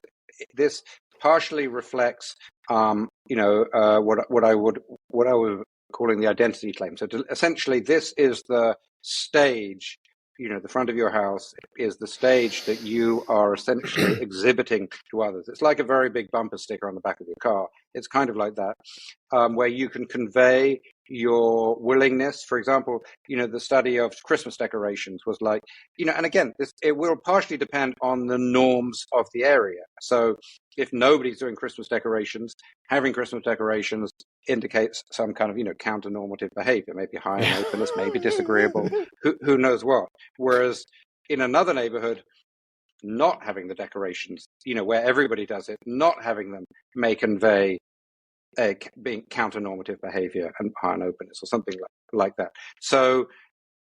this partially reflects, what I was calling the identity claim. So essentially, this is the stage, the front of your house is the stage that you are essentially exhibiting to others. It's like a very big bumper sticker on the back of your car. It's kind of like that, where you can convey your willingness. For example, the study of Christmas decorations was like, and again, it will partially depend on the norms of the area. So if nobody's doing Christmas decorations, having Christmas decorations indicates some kind of, counter-normative behavior, maybe high in openness, maybe disagreeable, who knows what. Whereas in another neighborhood, not having the decorations, where everybody does it, not having them may convey being counter-normative behavior and high in openness or something like that. So,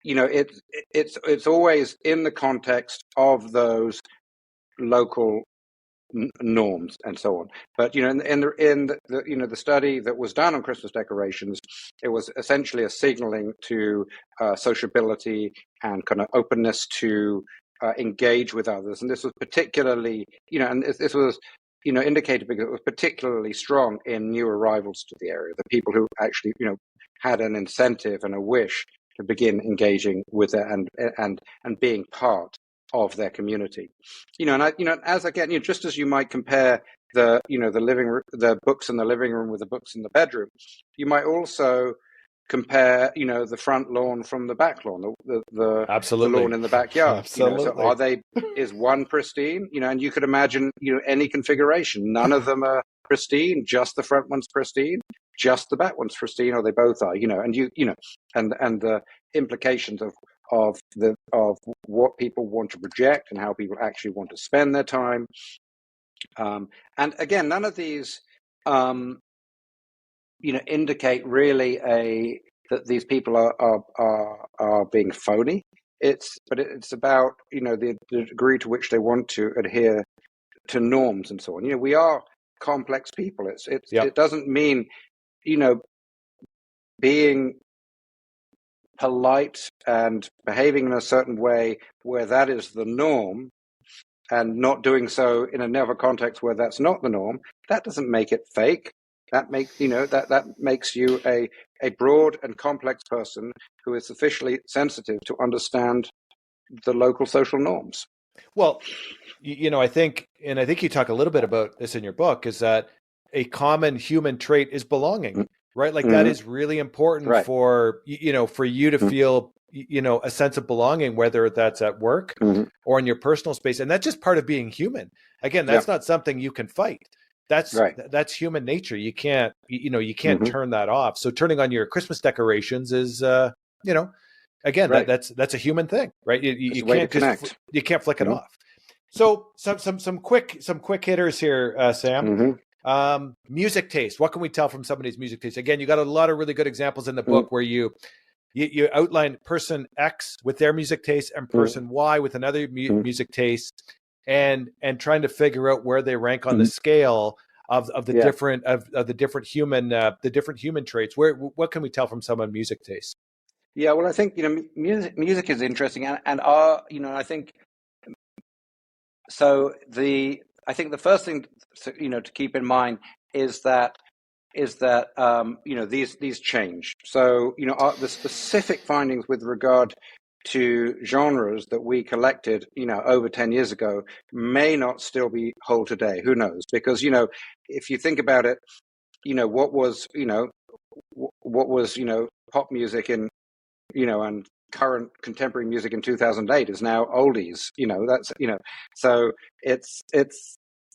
it's always in the context of those local norms and so on. But in the study that was done on Christmas decorations, it was essentially a signaling to sociability and kind of openness to engage with others. And this was particularly, and this was indicated because it was particularly strong in new arrivals to the area, the people who actually had an incentive and a wish to begin engaging with it and being part of their community, as again, just as you might compare the the books in the living room with the books in the bedroom, you might also compare, the front lawn from the back lawn, the Absolutely. lawn in the backyard. Absolutely. So is one pristine, and you could imagine, any configuration. None of them are pristine, just the front one's pristine, just the back one's pristine, or they both are, and and the implications of what people want to project and how people actually want to spend their time. And again, none of these, indicate really that these people are being phony. It's about the degree to which they want to adhere to norms and so on. We are complex people. It doesn't mean being polite and behaving in a certain way where that is the norm and not doing so in another context where that's not the norm. That doesn't make it fake. That makes that makes you a broad and complex person who is sufficiently sensitive to understand the local social norms. Well, I think you talk a little bit about this in your book, is that a common human trait is belonging, right? Like that is really important for for you to feel a sense of belonging, whether that's at work or in your personal space. And that's just part of being human. Again, that's not something you can fight. That's human nature. You can't turn that off. So turning on your Christmas decorations is again, that's a human thing, right? You can't flick it off. So some quick hitters here, Sam. Music taste. What can we tell from somebody's music taste? Again, you got a lot of really good examples in the book where you outline person X with their music taste and person Y with another music taste, and trying to figure out where they rank on the scale of the different human traits. What can we tell from someone's music taste? Yeah, well, I think music is interesting, and I think so. I think the first thing to keep in mind is that these change. So the specific findings with regard to genres that we collected over 10 years ago may not still be whole today. Who knows? Because if you think about it, what was pop music in and current contemporary music in 2008 is now oldies. That's so it's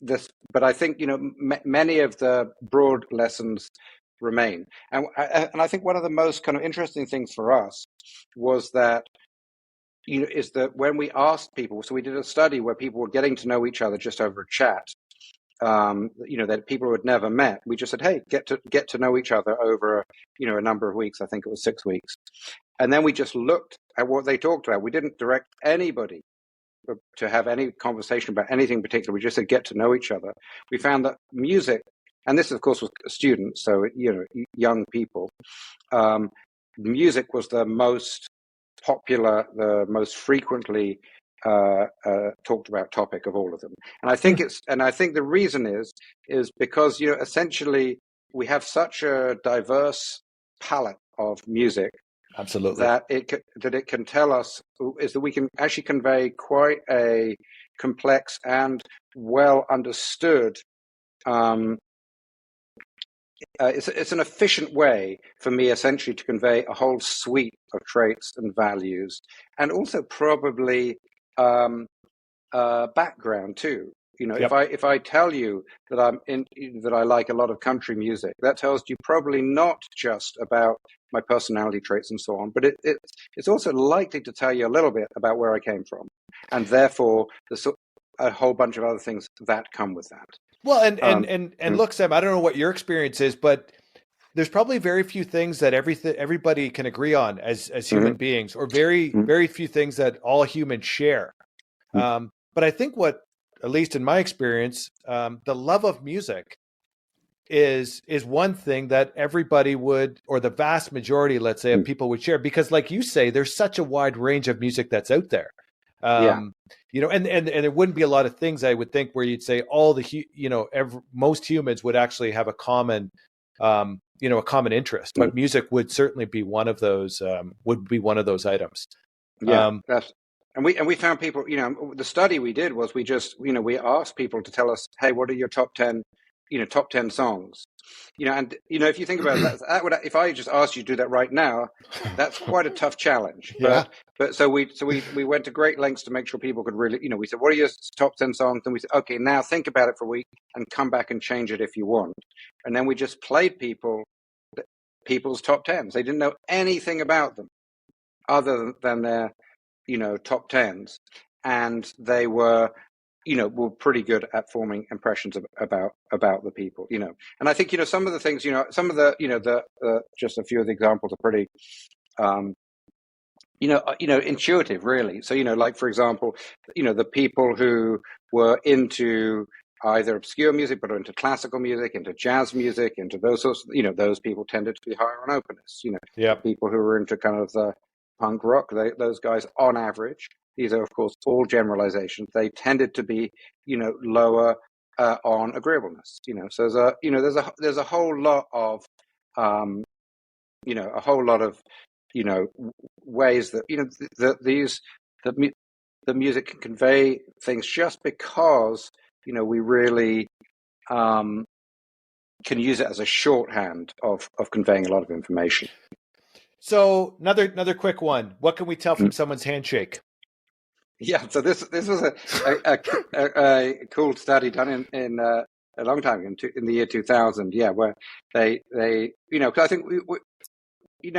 this, but I think many of the broad lessons remain, and I think one of the most kind of interesting things for us was that is that when we asked people, so we did a study where people were getting to know each other just over a chat, that people who had never met, we just said, hey, get to know each other over a number of weeks. I think it was 6 weeks, and then we just looked at what they talked about. We didn't direct anybody to have any conversation about anything particular. We just said get to know each other. We found that music and this of course was students, so young people. Music was the most popular, the most frequently talked about topic of all of them. And I think the reason is because essentially we have such a diverse palette of music. Absolutely. That it can tell us is that we can actually convey quite a complex and well understood. It's an efficient way for me essentially to convey a whole suite of traits and values, and also probably background too. Yep. If I tell you that I like a lot of country music, that tells you probably not just about my personality traits and so on, but it's also likely to tell you a little bit about where I came from, and therefore there's a whole bunch of other things that come with that. Well, and look, Sam, I don't know what your experience is, but there's probably very few things that everybody can agree on as human beings, or very few things that all humans share. But I think at least in my experience, the love of music is one thing that everybody would, or the vast majority, let's say, of people would share, because like you say, there's such a wide range of music that's out there. And there wouldn't be a lot of things I would think where you'd say most humans would actually have a common interest, but music would certainly be one of those items. And we found people, the study we did was we asked people to tell us, hey, what are your top 10 songs? And if you think about it, that would, if I just asked you to do that right now, that's quite a tough challenge. Yeah. But so we went to great lengths to make sure people could really, we said, what are your top 10 songs? And we said, okay, now think about it for a week and come back and change it if you want. And then we just played people's top 10s. They didn't know anything about them other than their top 10s, and they were pretty good at forming impressions about the people. And I think some of the things, some of the just a few of the examples are pretty intuitive, really. So like, for example, the people who were into either obscure music, but into classical music, into jazz music, into those sorts of, those people tended to be higher on openness. People who were into kind of the punk rock, those guys on average, these are of course all generalizations, they tended to be lower on agreeableness. So there's a whole lot of ways that the music can convey things, just because we really can use it as a shorthand of conveying a lot of information. So another quick one. What can we tell from someone's handshake? Yeah, so this was a cool study done in a long time ago, in the year 2000. Yeah, where they because I think we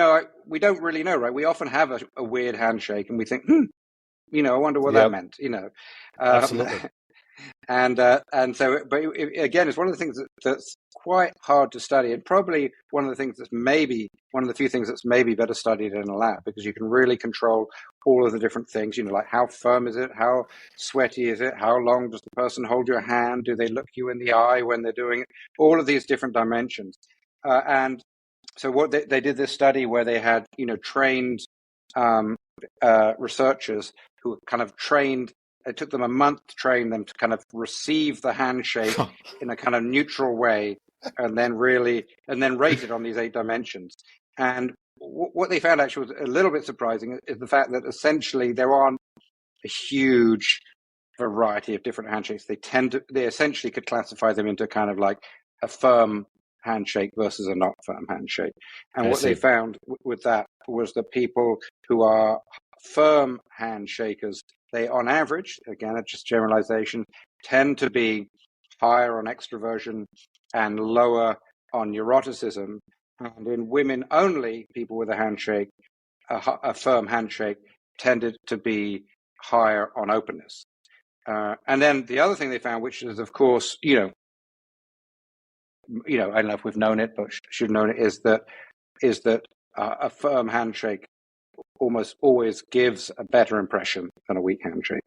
don't really know, right? We often have a weird handshake, and we think, I wonder what that meant. Absolutely. And so, but again, it's one of the things that's quite hard to study, and probably one of the few things that's maybe better studied in a lab, because you can really control all of the different things. Like how firm is it, how sweaty is it, how long does the person hold your hand, do they look you in the eye when they're doing it? All of these different dimensions, and so what they did this study where they had trained researchers who kind of trained. It took them a month to train them to kind of receive the handshake in a kind of neutral way, and then rate it on these 8 dimensions. And what they found actually was a little bit surprising, is the fact that essentially there aren't a huge variety of different handshakes. They essentially could classify them into kind of like a firm handshake versus a not firm handshake. And what they found with that was that people who are firm handshakers, they on average, again, it's just generalization, tend to be higher on extroversion and lower on neuroticism. And in women only, people with a handshake, a firm handshake, tended to be higher on openness. And then the other thing they found, which is of course, I don't know if we've known it, but should have known it, is that a firm handshake almost always gives a better impression than a weak handshake.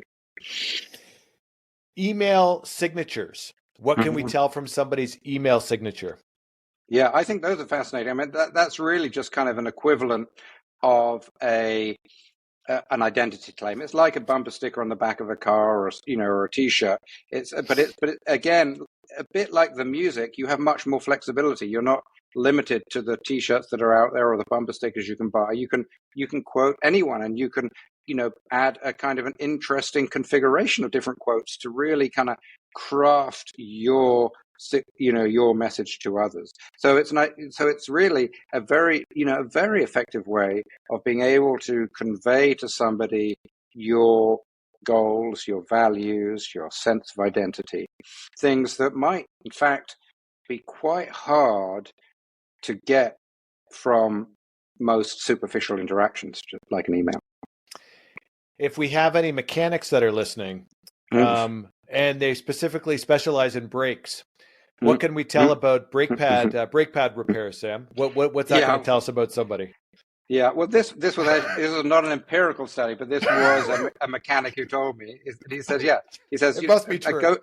Email signatures. What can we tell from somebody's email signature? Yeah, I think those are fascinating. I mean, that's really just kind of an equivalent of an identity claim. It's like a bumper sticker on the back of a car, or or a T-shirt. But again, a bit like the music, you have much more flexibility. You're not limited to the T-shirts that are out there or the bumper stickers you can buy. You can quote anyone, and you can add a kind of an interesting configuration of different quotes to really kind of craft your message to others. So it's really a very effective way of being able to convey to somebody your goals, your values, your sense of identity, things that might in fact be quite hard to get from most superficial interactions, just like an email. If we have any mechanics that are listening, and they specifically specialize in brakes, what can we tell about brake pad repair, Sam? What's that going to tell us about somebody? Yeah, well, this was not an empirical study, but this was a mechanic who told me. He says, it must be true.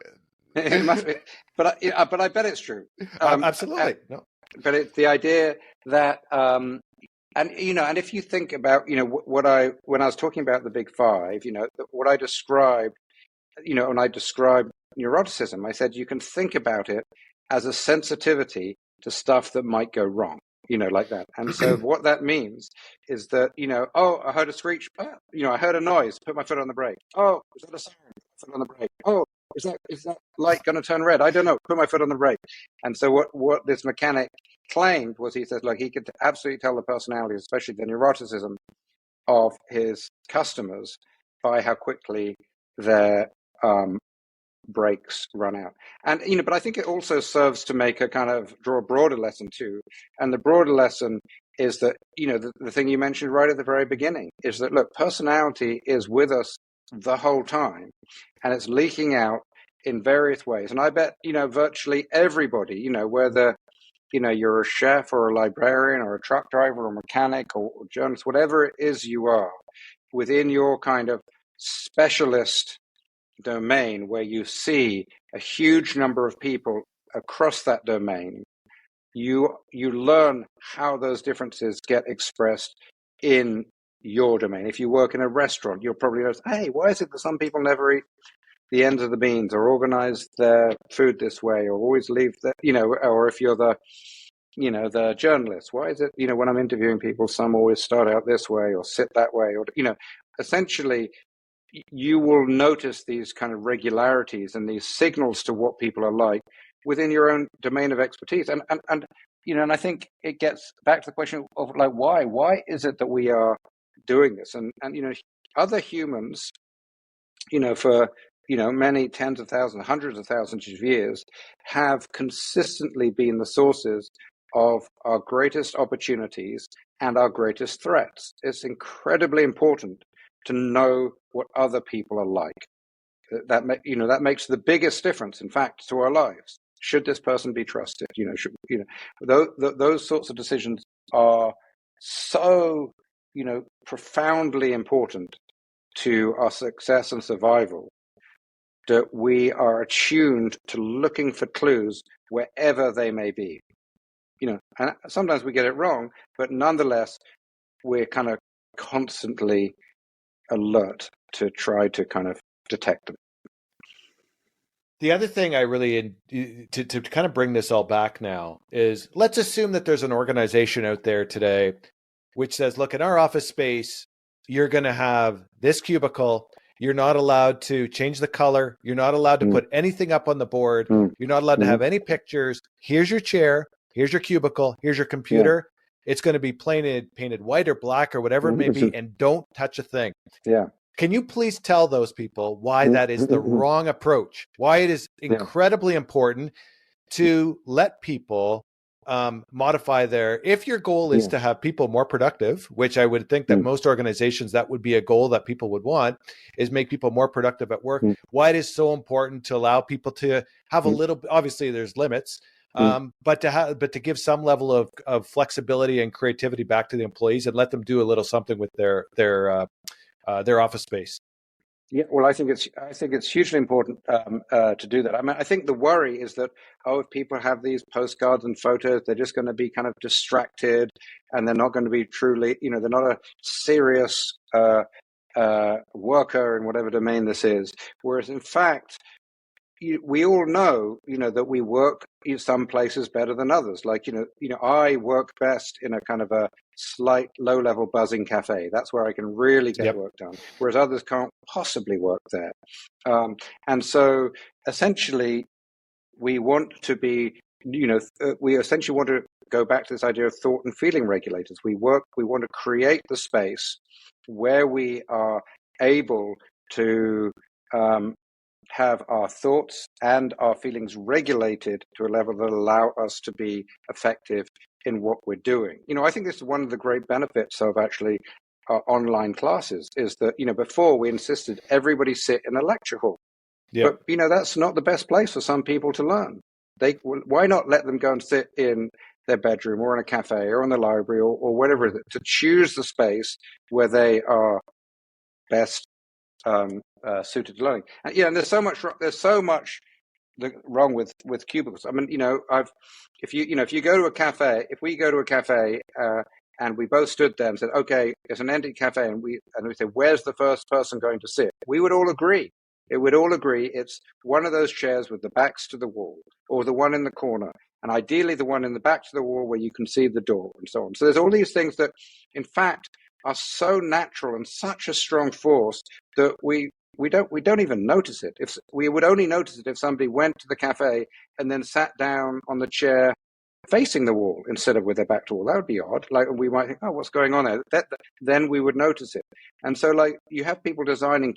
It must be, but I bet it's true. Absolutely, no. But it's the idea that, and if you think about, when I was talking about the big five, what I described, when I described neuroticism, I said you can think about it as a sensitivity to stuff that might go wrong. Like that. And so what that means is that, I heard a screech. I heard a noise, put my foot on the brake. Oh, is that a siren? Foot on the brake. Oh, is that light going to turn red? I don't know. Put my foot on the brake. And so what this mechanic claimed was, he says, look, he could absolutely tell the personality, especially the neuroticism of his customers, by how quickly their brakes run out. And but I think it also serves to make draw a broader lesson too. And the broader lesson is that the thing you mentioned right at the very beginning is that, look, personality is with us the whole time, and it's leaking out in various ways. And I bet virtually everybody, whether you're a chef or a librarian or a truck driver or a mechanic or journalist, whatever it is you are, within your kind of specialist domain where you see a huge number of people across that domain, you learn how those differences get expressed in your domain. If you work in a restaurant, you'll probably notice, hey, why is it that some people never eat the ends of the beans or organize their food this way or always leave the, or if you're the journalist, why is it, when I'm interviewing people, some always start out this way or sit that way, or, essentially you will notice these kind of regularities and these signals to what people are like within your own domain of expertise. And I think it gets back to the question of like, why is it that we are doing this? And other humans, for many tens of thousands, hundreds of thousands of years, have consistently been the sources of our greatest opportunities and our greatest threats. It's incredibly important to know what other people are like. That makes the biggest difference, in fact, to our lives. Should this person be trusted? Those sorts of decisions are so profoundly important to our success and survival that we are attuned to looking for clues wherever they may be. And sometimes we get it wrong, but nonetheless, we're kind of constantly alert to try to kind of detect them. The other thing I really, to kind of bring this all back now, is let's assume that there's an organization out there today which says, look, in our office space, you're going to have this cubicle. You're not allowed to change the color. You're not allowed to put anything up on the board. You're not allowed to have any pictures. Here's your chair. Here's your cubicle. Here's your computer. Yeah. It's going to be painted white or black or whatever it may be, and don't touch a thing. Yeah. Can you please tell those people why that is the wrong approach? Why it is incredibly important to let people modify if your goal is to have people more productive, which I would think that most organizations, that would be a goal that people would want, is make people more productive at work. Why it is so important to allow people to have a little, obviously there's limits, but to give some level of flexibility and creativity back to the employees and let them do a little something with their office space. Yeah, well, I think it's hugely important to do that. I mean, I think the worry is that, if people have these postcards and photos, they're just going to be kind of distracted, and they're not going to be truly, they're not a serious worker in whatever domain this is. Whereas, in fact, we all know, that we work in some places better than others. Like, I work best in a kind of a slight low-level buzzing cafe. That's where I can really get Yep. work done, whereas others can't possibly work there. And so, essentially, we want to be, we essentially want to go back to this idea of thought and feeling regulators. We want to create the space where we are able to um, have our thoughts and our feelings regulated to a level that allow us to be effective in what we're doing. I think this is one of the great benefits of actually online classes is that, before we insisted everybody sit in a lecture hall. But, Yep. that's not the best place for some people to learn. Why not let them go and sit in their bedroom or in a cafe or in the library or whatever it is, to choose the space where they are best suited to learning. And there's so much wrong with cubicles. I mean, if you go to a cafe, if we go to a cafe and we both stood there and said, okay, it's an empty cafe, and we said, where's the first person going to sit? We would all agree. It would all agree it's one of those chairs with the backs to the wall, or the one in the corner, and ideally the one in the back to the wall where you can see the door, and so on. So there's all these things that, in fact, are so natural and such a strong force that we don't even notice it. If we would only notice it if somebody went to the cafe and then sat down on the chair facing the wall instead of with their back to the wall. That would be odd. Like, we might think, oh, what's going on there? Then we would notice it. And so, like, you have people designing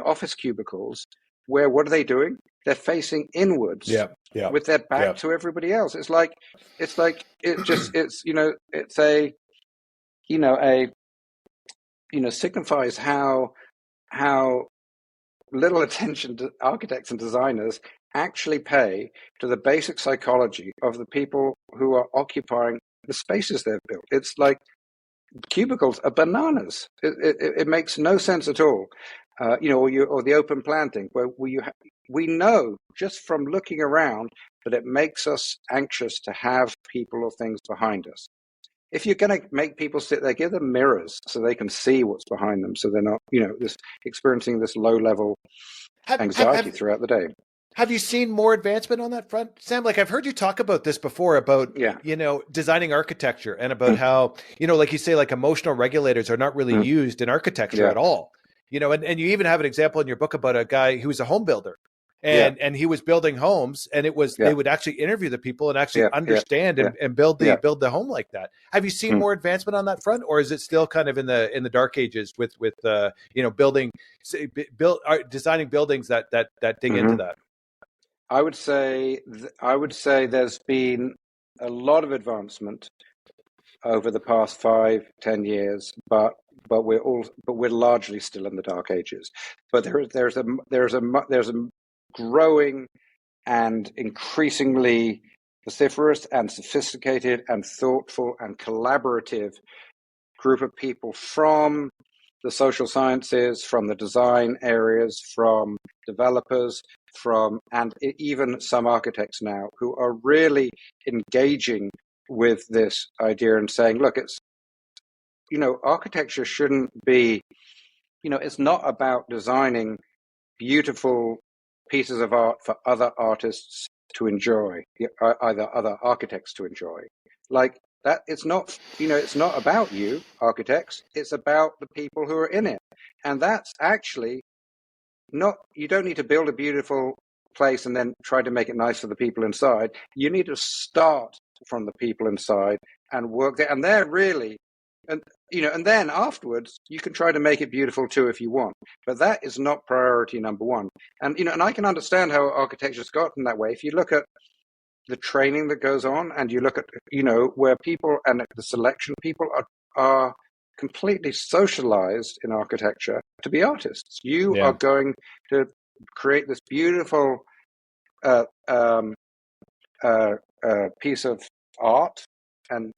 office cubicles, where what are they doing? They're facing inwards, with their back to everybody else. It's like it's signifies how little attention to architects and designers actually pay to the basic psychology of the people who are occupying the spaces they've built. It's like cubicles are bananas. It makes no sense at all. Or the open plan thing, where we know just from looking around that it makes us anxious to have people or things behind us. If you're going to make people sit there, give them mirrors so they can see what's behind them, so they're not, experiencing this low-level anxiety throughout the day. Have you seen more advancement on that front, Sam? Like, I've heard you talk about this before, about designing architecture, and about how, like you say, like, emotional regulators are not really used in architecture at all. And you even have an example in your book about a guy who was a home builder. And he was building homes, and it was they would actually interview the people and actually understand and build the home like that. Have you seen more advancement on that front, or is it still kind of in the dark ages with designing buildings that dig into that? I would say there's been a lot of advancement over the past 5-10 years, but we're largely still in the dark ages. But there's a growing and increasingly vociferous and sophisticated and thoughtful and collaborative group of people from the social sciences, from the design areas, from developers, and even some architects now, who are really engaging with this idea and saying, look, it's, architecture shouldn't be, it's not about designing beautiful pieces of art for other artists to enjoy, either other architects to enjoy. Like that, it's not about you, architects. It's about the people who are in it. And that's actually you don't need to build a beautiful place and then try to make it nice for the people inside. You need to start from the people inside and work there. And they're really, and then afterwards you can try to make it beautiful too if you want. But that is not priority number one. And and I can understand how architecture's gotten that way. If you look at the training that goes on, and you look at where people and the selection, people are completely socialized in architecture to be artists. You are going to create this beautiful piece of art and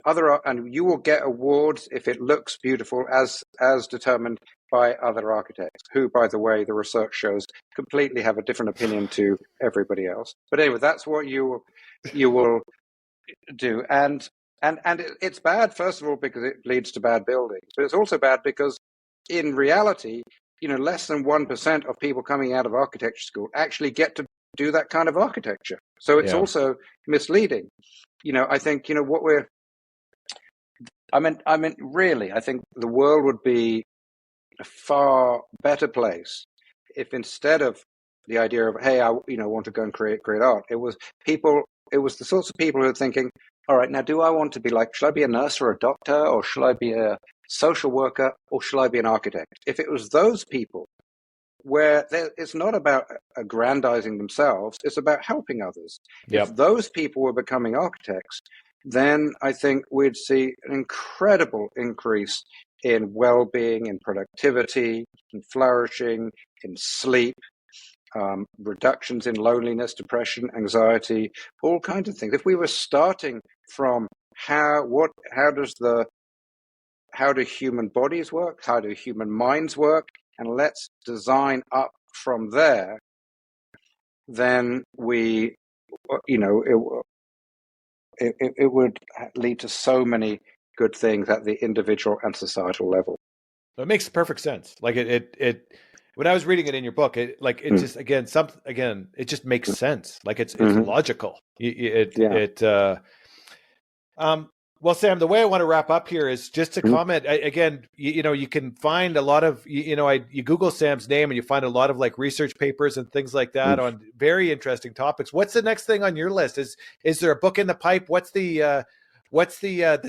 you will get awards if it looks beautiful as determined by other architects, who, by the way, the research shows completely have a different opinion to everybody else. But anyway, that's what you will do. And it's bad, first of all, because it leads to bad buildings, but it's also bad because in reality, less than 1% of people coming out of architecture school actually get to do that kind of architecture. So it's also misleading. I think, really, I think the world would be a far better place if instead of the idea of, hey, I want to go and create great art, it was the sorts of people who are thinking, all right, now do I want to be should I be a nurse or a doctor, or should I be a social worker, or should I be an architect? If it was those people, where it's not about aggrandizing themselves, it's about helping others. If those people were becoming architects, then I think we'd see an incredible increase in well-being, in productivity, in flourishing, in sleep, reductions in loneliness, depression, anxiety, all kinds of things. If we were starting from how do human bodies work, how do human minds work, and let's design up from there, then it would lead to so many good things at the individual and societal level. It makes perfect sense. When I was reading it in your book, it just it just makes sense. It's logical. Well, Sam, the way I want to wrap up here is just to comment again. You can find a lot of you Google Sam's name and you find a lot of research papers and things like that on very interesting topics. What's the next thing on your list? Is there a book in the pipe? What's the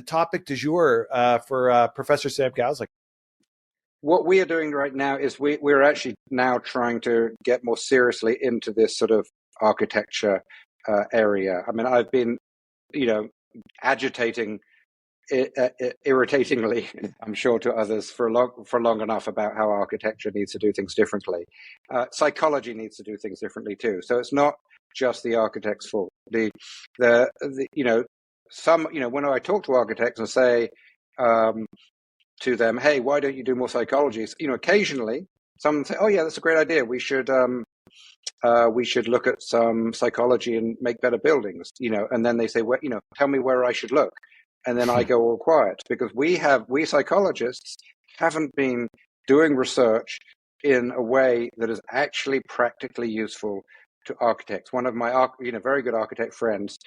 topic du jour for Professor Sam Gosling? What we are doing right now is we're actually now trying to get more seriously into this sort of architecture area. I mean, I've been, agitating irritatingly, I'm sure, to others for long enough about how architecture needs to do things differently. Psychology needs to do things differently too. So it's not just the architect's fault. When I talk to architects and say to them, hey, why don't you do more psychology? Occasionally someone say, oh yeah, that's a great idea. We should look at some psychology and make better buildings, and then they say, well, tell me where I should look. And then I go all quiet because we psychologists haven't been doing research in a way that is actually practically useful to architects. One of my, very good architect friends,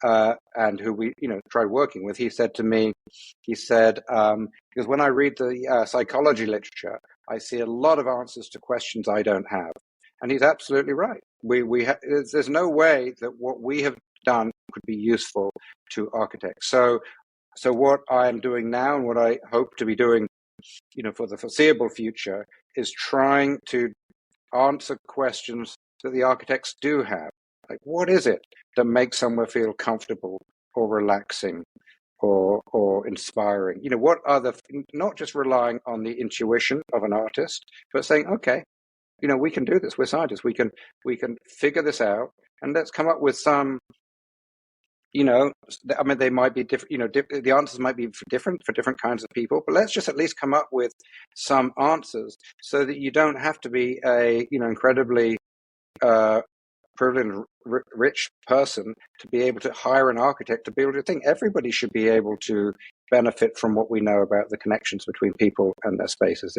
and who we, tried working with, he said to me, because when I read the psychology literature, I see a lot of answers to questions I don't have. And he's absolutely right. There's no way that what we have done could be useful to architects. So what I am doing now and what I hope to be doing, for the foreseeable future is trying to answer questions that the architects do have. Like, what is it that makes somewhere feel comfortable or relaxing or inspiring? What are not just relying on the intuition of an artist, but saying, okay, we can do this. We're scientists. We can figure this out, and let's come up with some. They might be different. The answers might be different for different kinds of people, but let's just at least come up with some answers so that you don't have to be a incredibly privileged, rich person to be able to hire an architect to build a thing. Everybody should be able to benefit from what we know about the connections between people and their spaces.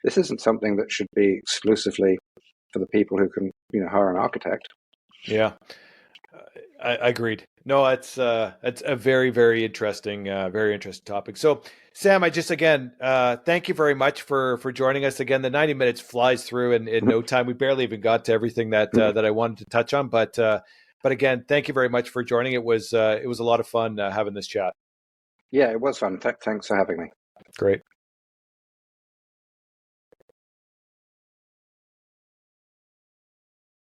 This isn't something that should be exclusively for the people who can, hire an architect. Yeah, I agreed. No, it's a very, very interesting topic. So, Sam, I just again thank you very much for joining us again. The 90 minutes flies through in no time. We barely even got to everything that I wanted to touch on, but again, thank you very much for joining. It was a lot of fun having this chat. Yeah, it was fun. Thanks for having me. Great.